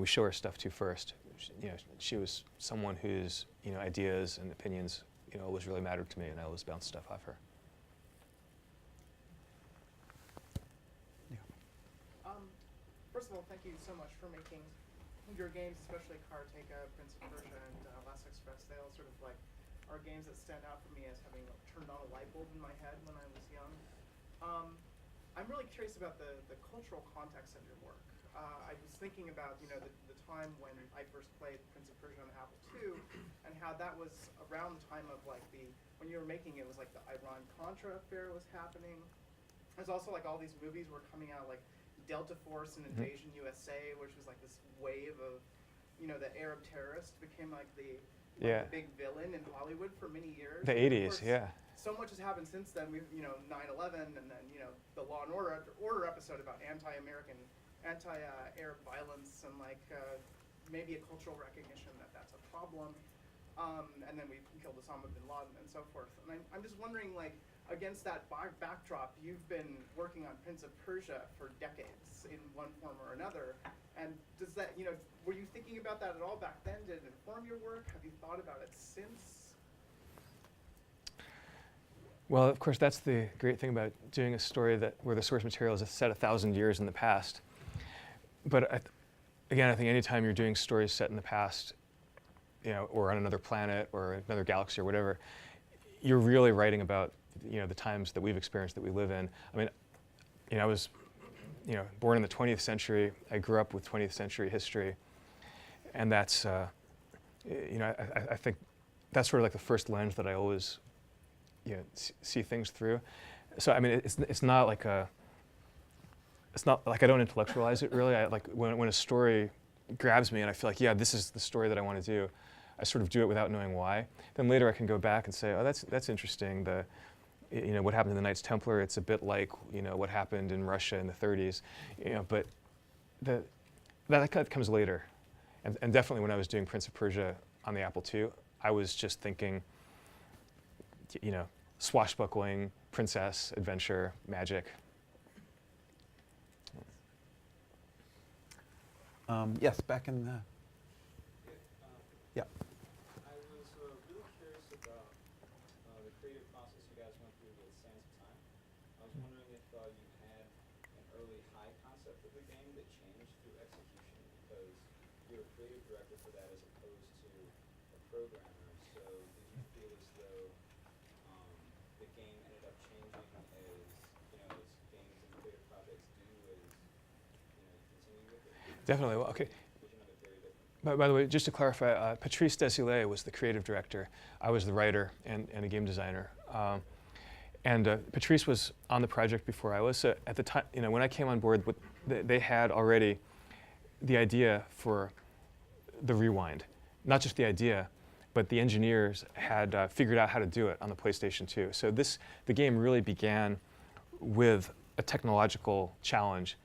show our stuff to first. She was someone whose ideas and opinions always really mattered to me, and I always bounced stuff off her. First of all, thank you so much for making your games, especially Karateka, Prince of Persia, and Last Express. They all sort of like are games that stand out for me as having turned on a light bulb in my head when I was young. I'm really curious about the cultural context of your work. I was thinking about the time when I first played Prince of Persia on the Apple II, and how that was around the time of like when you were making it was like the Iran-Contra affair was happening. There's also like all these movies were coming out like Delta Force and Invasion USA, which was like this wave of, the Arab terrorist became like the big villain in Hollywood for many years. The 80s, yeah. So much has happened since then. We've, 9/11, and then the Law and Order episode about anti-American, anti-Arab violence, and like maybe a cultural recognition that that's a problem. And then we killed Osama bin Laden and so forth. And I'm just wondering, like, against that backdrop, you've been working on Prince of Persia for decades in one form or another. And does that, were you thinking about that at all back then? Did it inform your work? Have you thought about it since? Well, of course, that's the great thing about doing a story where the source material is set 1,000 years in the past. But again, I think anytime you're doing stories set in the past, or on another planet or another galaxy or whatever, you're really writing about the times that we've experienced, that we live in. I mean, I was born in the 20th century. I grew up with 20th century history, and that's I think that's sort of like the first lens that I always see things through. So I mean, it's not like I don't intellectualize it really. I like when a story grabs me and I feel like, yeah, this is the story that I want to do, I sort of do it without knowing why. Then later I can go back and say, oh, that's interesting. What happened to the Knights Templar, it's a bit like what happened in Russia in the 30s. But that comes later. And definitely when I was doing Prince of Persia on the Apple II, I was just thinking, swashbuckling, princess, adventure, magic. Yes, back in the... Yeah. I was really curious about the creative process you guys went through with Sands of Time. I was wondering if you had an early high concept of the game that changed through execution, because you're a creative director for that as opposed to a programmer. So did you feel as though the game ended up changing as games and creative projects do as you continue with it? Definitely. Well, okay. By the way, just to clarify, Patrice Desilets was the creative director. I was the writer and a game designer. Patrice was on the project before I was. So at the time, when I came on board, they had already the idea for the rewind. Not just the idea, but the engineers had figured out how to do it on the PlayStation 2. So the game really began with a technological challenge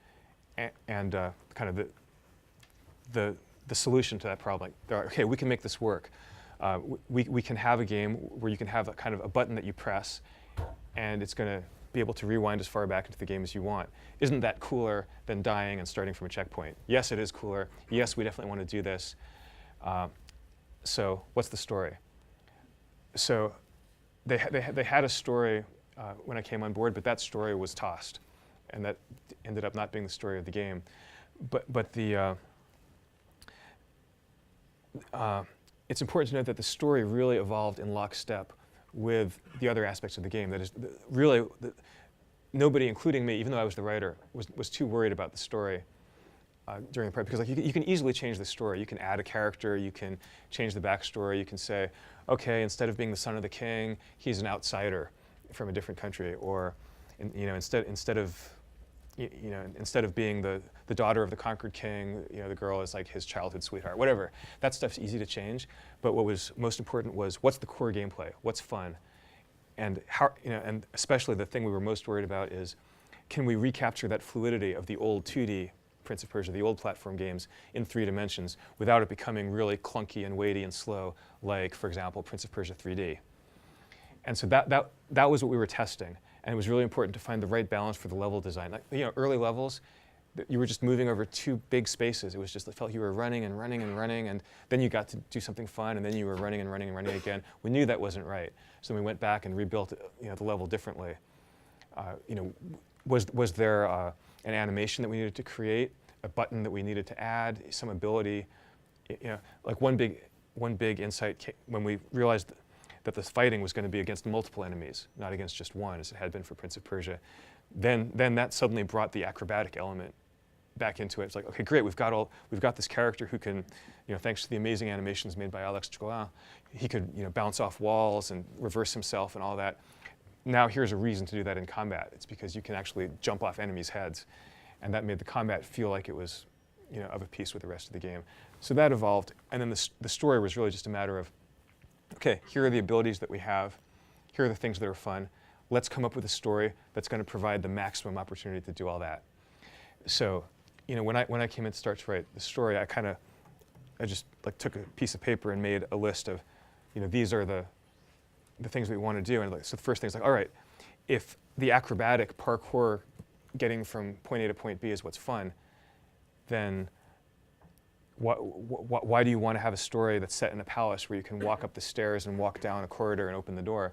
and kind of the solution to that problem. Okay, we can make this work. We can have a game where you can have a kind of a button that you press, and it's going to be able to rewind as far back into the game as you want. Isn't that cooler than dying and starting from a checkpoint? Yes, it is cooler. Yes, we definitely want to do this. So what's the story? So they had a story when I came on board, but that story was tossed, and that ended up not being the story of the game. But it's important to note that the story really evolved in lockstep with the other aspects of the game. That is, really, nobody, including me, even though I was the writer, was too worried about the story during the project, because like you can easily change the story. You can add a character, you can change the backstory, you can say, okay, instead of being the son of the king, he's an outsider from a different country, or instead of being the daughter of the conquered king, the girl is like his childhood sweetheart, whatever. That stuff's easy to change, but what was most important was what's the core gameplay, what's fun, and how, and especially the thing we were most worried about is, can we recapture that fluidity of the old 2D Prince of Persia, the old platform games, in 3 dimensions without it becoming really clunky and weighty and slow, like, for example, Prince of Persia 3D. And so that was what we were testing. And it was really important to find the right balance for the level design. Like, you know, early levels, you were just moving over 2 big spaces. It was just, it felt you were running and running and running, and then you got to do something fun, and then you were running and running and running again. We knew that wasn't right. So we went back and rebuilt, you know, the level differently. You know, was there an animation that we needed to create, a button that we needed to add, some ability? You know, like one big insight when we realized that this fighting was going to be against multiple enemies, not against just one, as it had been for Prince of Persia. Then that suddenly brought the acrobatic element back into it. It's like, okay, great, we've got this character who can, you know, thanks to the amazing animations made by Alex Join, he could, you know, bounce off walls and reverse himself and all that. Now here's a reason to do that in combat. It's because you can actually jump off enemies' heads, and that made the combat feel like it was, you know, of a piece with the rest of the game. So that evolved, and then the story was really just a matter of, okay, here are the abilities that we have, here are the things that are fun. Let's come up with a story that's going to provide the maximum opportunity to do all that. So, you know, when I came in to start to write the story, I just like took a piece of paper and made a list of, you know, these are the things we want to do. And like, so the first thing is like, all right, if the acrobatic parkour getting from point A to point B is what's fun, then why do you want to have a story that's set in a palace where you can walk up the stairs and walk down a corridor and open the door?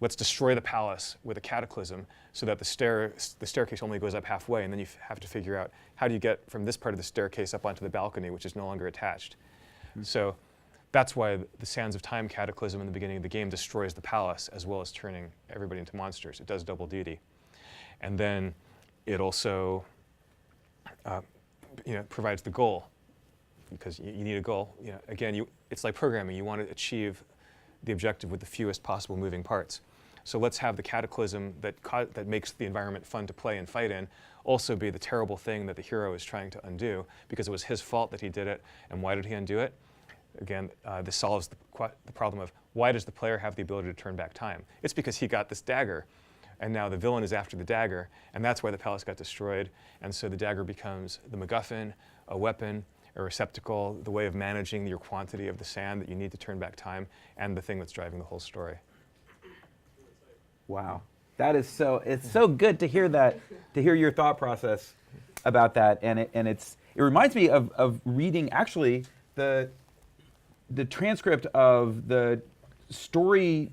Let's destroy the palace with a cataclysm so that the staircase only goes up halfway, and then you have to figure out how do you get from this part of the staircase up onto the balcony, which is no longer attached. So that's why the Sands of Time cataclysm in the beginning of the game destroys the palace as well as turning everybody into monsters. It does double duty. And then it also you know, provides the goal, because you need a goal. You know, again, it's like programming. You want to achieve the objective with the fewest possible moving parts. So let's have the cataclysm that makes the environment fun to play and fight in also be the terrible thing that the hero is trying to undo, because it was his fault that he did it. And why did he undo it? Again, this solves the problem of why does the player have the ability to turn back time? It's because he got this dagger, and now the villain is after the dagger, and that's why the palace got destroyed. And so the dagger becomes the MacGuffin, a weapon, a receptacle, the way of managing your quantity of the sand that you need to turn back time, and the thing that's driving the whole story. Wow, that is it's so good to hear that, to hear your thought process about that, and it reminds me of reading actually the transcript of the story,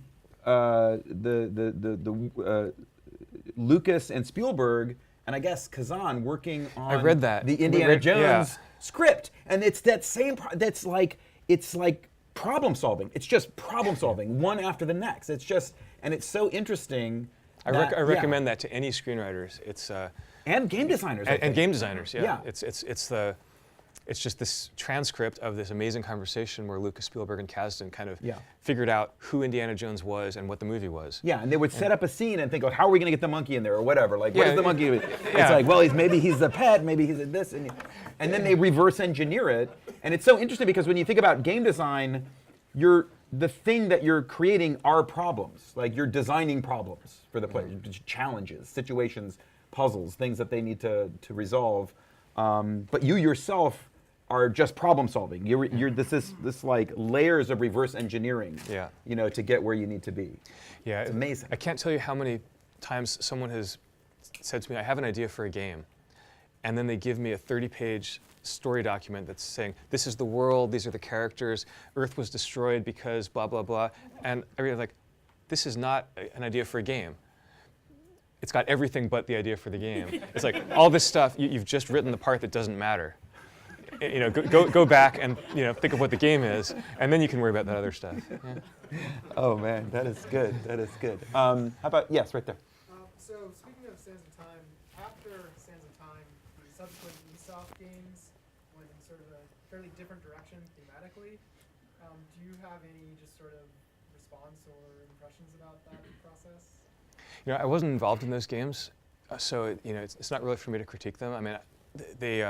Lucas and Spielberg, and I guess Kazan working on I read that. The Indiana Jones script, and it's that same. It's like problem solving. It's just problem solving, one after the next. It's just, and it's so interesting. I recommend that to any screenwriters. It's and game designers. And game designers, yeah. It's just this transcript of this amazing conversation where Lucas, Spielberg, and Kasdan kind of figured out who Indiana Jones was and what the movie was. Yeah, and they would set up a scene and think, oh, how are we going to get the monkey in there, or whatever. Like, what is the monkey doing? It's like, well, maybe he's the pet, maybe he's this, and then they reverse engineer it. And it's so interesting because when you think about game design, the thing that you're creating are problems. Like, you're designing problems for the player, challenges, situations, puzzles, things that they need to resolve. But you yourself are just problem solving. You're this like layers of reverse engineering. You know, to get where you need to be. Yeah, it's amazing. I can't tell you how many times someone has said to me, "I have an idea for a game," and then they give me a 30-page story document that's saying, "This is the world. These are the characters. Earth was destroyed because blah blah blah," and I really like, this is not an idea for a game. It's got everything but the idea for the game. It's like all this stuff. You've just written the part that doesn't matter. You know, go back and think of what the game is, and then you can worry about that other stuff. Yeah. Oh man, that is good. That is good. How about right there? So speaking of Sands of Time, after Sands of Time, the subsequent Ubisoft games went in sort of a fairly different direction thematically. Do you have any just sort of response or impressions about that process? You know, I wasn't involved in those games, so it's not really for me to critique them. I mean, they,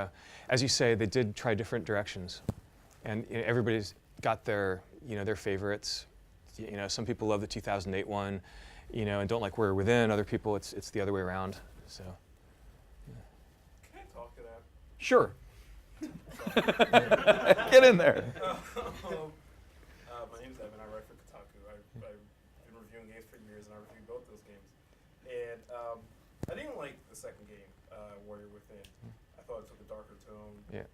as you say, they did try different directions, and everybody's got their their favorites. You know, some people love the 2008 one, and don't like We're Within. Other people, it's the other way around. So. Can I talk to that? Sure. Get in there. My name's Evan. I write for Kotaku. I've been reviewing games for years, and I reviewed both those games. And I didn't like the second game, Warrior Within. I thought it took a darker tone. Yeah.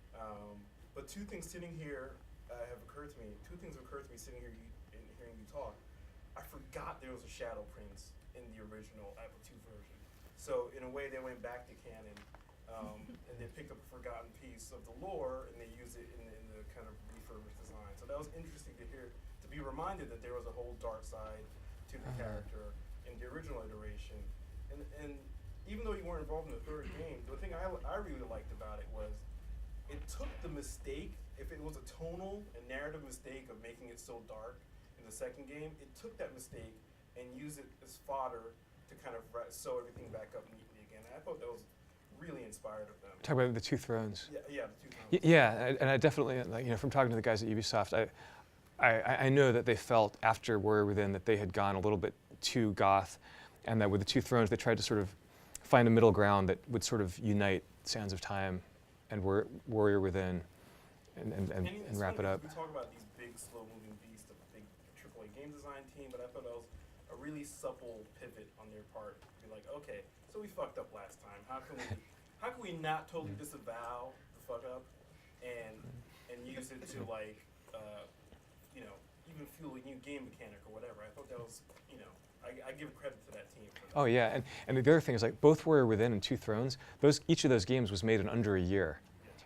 But two things sitting here have occurred to me. Two things have occurred to me sitting here and hearing you talk. I forgot there was a Shadow Prince in the original Apple II version. So in a way, they went back to canon, and they picked up a forgotten piece of the lore, and they used it in the kind of refurbished design. So that was interesting to hear, to be reminded that there was a whole dark side to the character in the original iteration. And even though you weren't involved in the third game, the thing I really liked about it was it took the mistake, if it was a tonal and narrative mistake of making it so dark in the second game, it took that mistake and used it as fodder to kind of sew everything back up neatly again. And I thought that was really inspired of them. Talk about the Two Thrones. Yeah, the Two Thrones. Yeah, and I definitely, like, from talking to the guys at Ubisoft, I know that they felt after Warrior Within that they had gone a little bit too goth, and that with the Two Thrones they tried to sort of find a middle ground that would sort of unite Sands of Time and Warrior Within and wrap it up. We talk about these big, slow-moving beasts of a big AAA game design team, but I thought that was a really supple pivot on their part to be like, okay, so we fucked up last time. How can we not totally disavow the fuck up and use it to like even fuel a new game mechanic or whatever? I thought that was I give credit to that team. Oh yeah, and the other thing is like both Warrior Within and Two Thrones. Each of those games was made in under a year.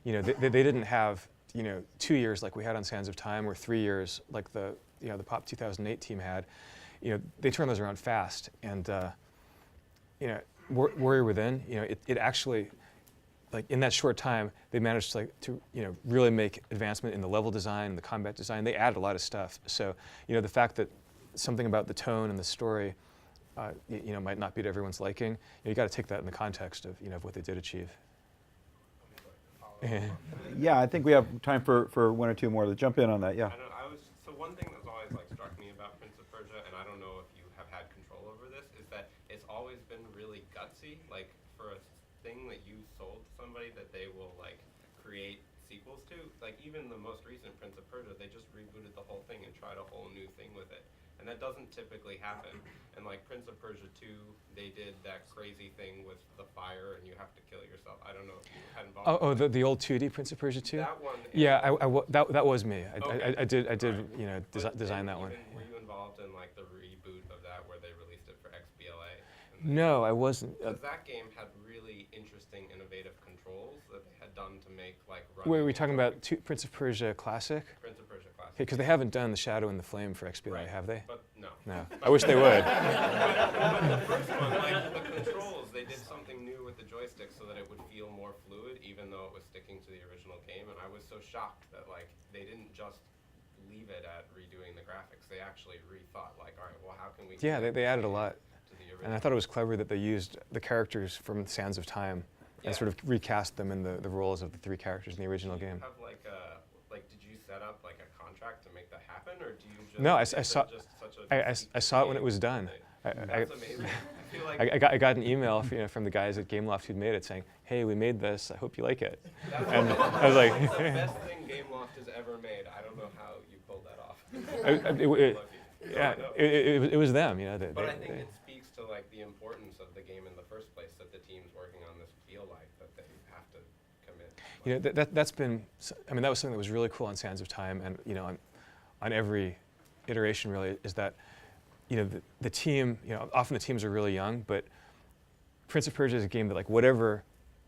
They didn't have 2 years like we had on Sands of Time, or 3 years like the Pop 2008 team had. They turned those around fast, and Warrior Within, it actually, like in that short time, they managed to really make advancement in the level design and the combat design. They added a lot of stuff. So the fact that something about the tone and the story, might not be to everyone's liking, you got to take that in the context of what they did achieve. Yeah, I think we have time for one or two more to jump in on that. Yeah. So one thing that's always struck me about Prince of Persia, and I don't know if you have had control over this, is that it's always been really gutsy. Like for a thing that you sold to somebody that they will create sequels to. Like even the most recent Prince of Persia, they just rebooted the whole thing and tried a whole new thing with it. And that doesn't typically happen. And like Prince of Persia 2, they did that crazy thing with the fire and you have to kill yourself. I don't know if you had involved. The old 2D Prince of Persia 2? That one. Yeah, that was me. Okay. I did design that one. Were you involved in the reboot of that where they released it for XBLA? No, I wasn't. Because that game had really interesting, innovative controls that they had done to make Wait, are we talking about Prince of Persia Classic? Prince of Persia Classic. Because they haven't done the Shadow and the Flame for XBLA, have they? But no. No. I wish they would. But the first one, the controls, they did something new with the joystick so that it would feel more fluid, even though it was sticking to the original game. And I was so shocked that they didn't just leave it at redoing the graphics. They actually rethought, all right, well, how can we? Yeah, they added a lot. And I thought it was clever that they used the characters from Sands of Time and sort of recast them in the roles of the three characters in the original game. Have did you set up a contract to make that happen, or do you just? No, I saw it when it was done. That's amazing. I feel like I got an email from the guys at Gameloft who'd made it saying, "Hey, we made this. I hope you like it." And I was like, "That's the best thing Gameloft has ever made." I don't know how you pulled that off. It was them, But I think it speaks to the importance of the game in the first place, that the teams working on this feel that they have to commit. That's been. That was something that was really cool on Sands of Time, and on every iteration really is that. The team, often the teams are really young, but Prince of Persia is a game that, whatever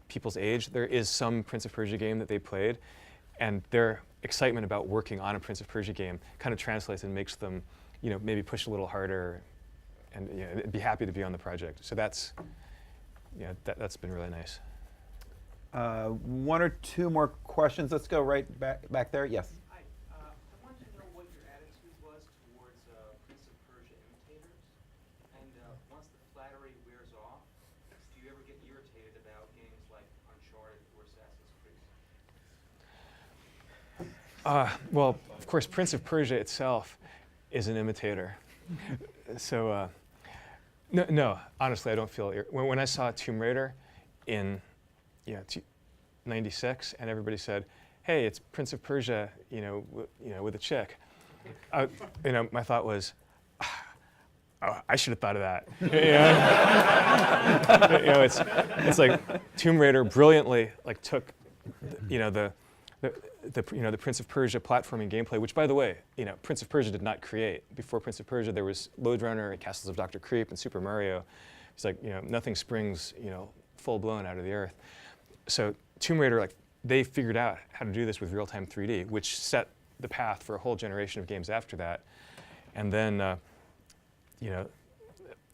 people's age, there is some Prince of Persia game that they played, and their excitement about working on a Prince of Persia game kind of translates and makes them, maybe push a little harder and be happy to be on the project. So that's been really nice. One or two more questions. Let's go right back there. Yes. Well, of course, Prince of Persia itself is an imitator. So, no, honestly, I don't feel. When I saw Tomb Raider in, '96, and everybody said, "Hey, it's Prince of Persia, with a chick." My thought was, oh, I should have thought of that. It's like Tomb Raider brilliantly took, the Prince of Persia platforming gameplay, which, by the way, Prince of Persia did not create. Before Prince of Persia, there was Lode Runner and Castles of Dr. Creep and Super Mario. It's like, nothing springs, full blown out of the earth. So Tomb Raider, they figured out how to do this with real-time 3D, which set the path for a whole generation of games after that. And then,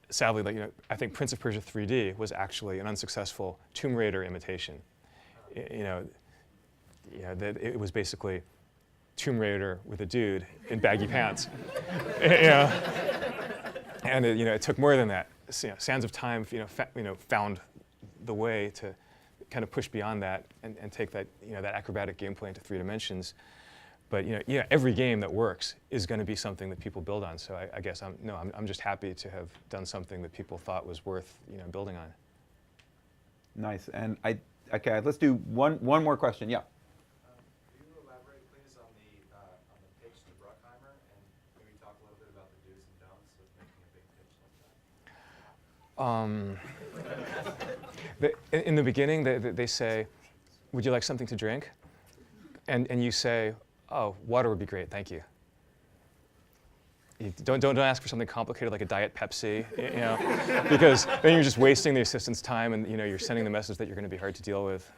sadly, I think Prince of Persia 3D was actually an unsuccessful Tomb Raider imitation. That it was basically Tomb Raider with a dude in baggy pants. And it took more than that. Sands of Time, found the way to kind of push beyond that and take that, that acrobatic gameplay into 3 dimensions. But every game that works is going to be something that people build on. So I guess I'm just happy to have done something that people thought was worth building on. Nice. And okay, let's do one more question. Yeah. Could you elaborate, please, on the pitch to Bruckheimer, and maybe talk a little bit about the do's and don'ts of making a big pitch like that? In the beginning, they say, "Would you like something to drink?" And you say, "Oh, water would be great, thank you." Don't ask for something complicated like a Diet Pepsi, because then you're just wasting the assistant's time, and you're sending the message that you're going to be hard to deal with.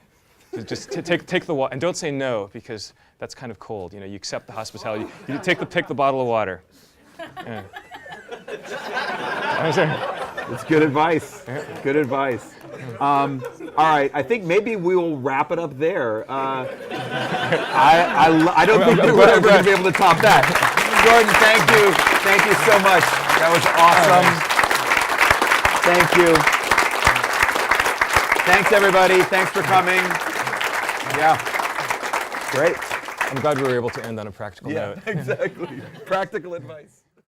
Just take the water, and don't say no, because that's kind of cold. You accept the hospitality. You take the bottle of water. Yeah. It's good advice. Good advice. All right, I think maybe we will wrap it up there. I don't think we're ever going to be able to top that. Jordan, thank you. Thank you so much. That was awesome. Thank you. Thanks, everybody. Thanks for coming. Yeah. Great. I'm glad we were able to end on a practical note. Yeah, exactly. Practical advice.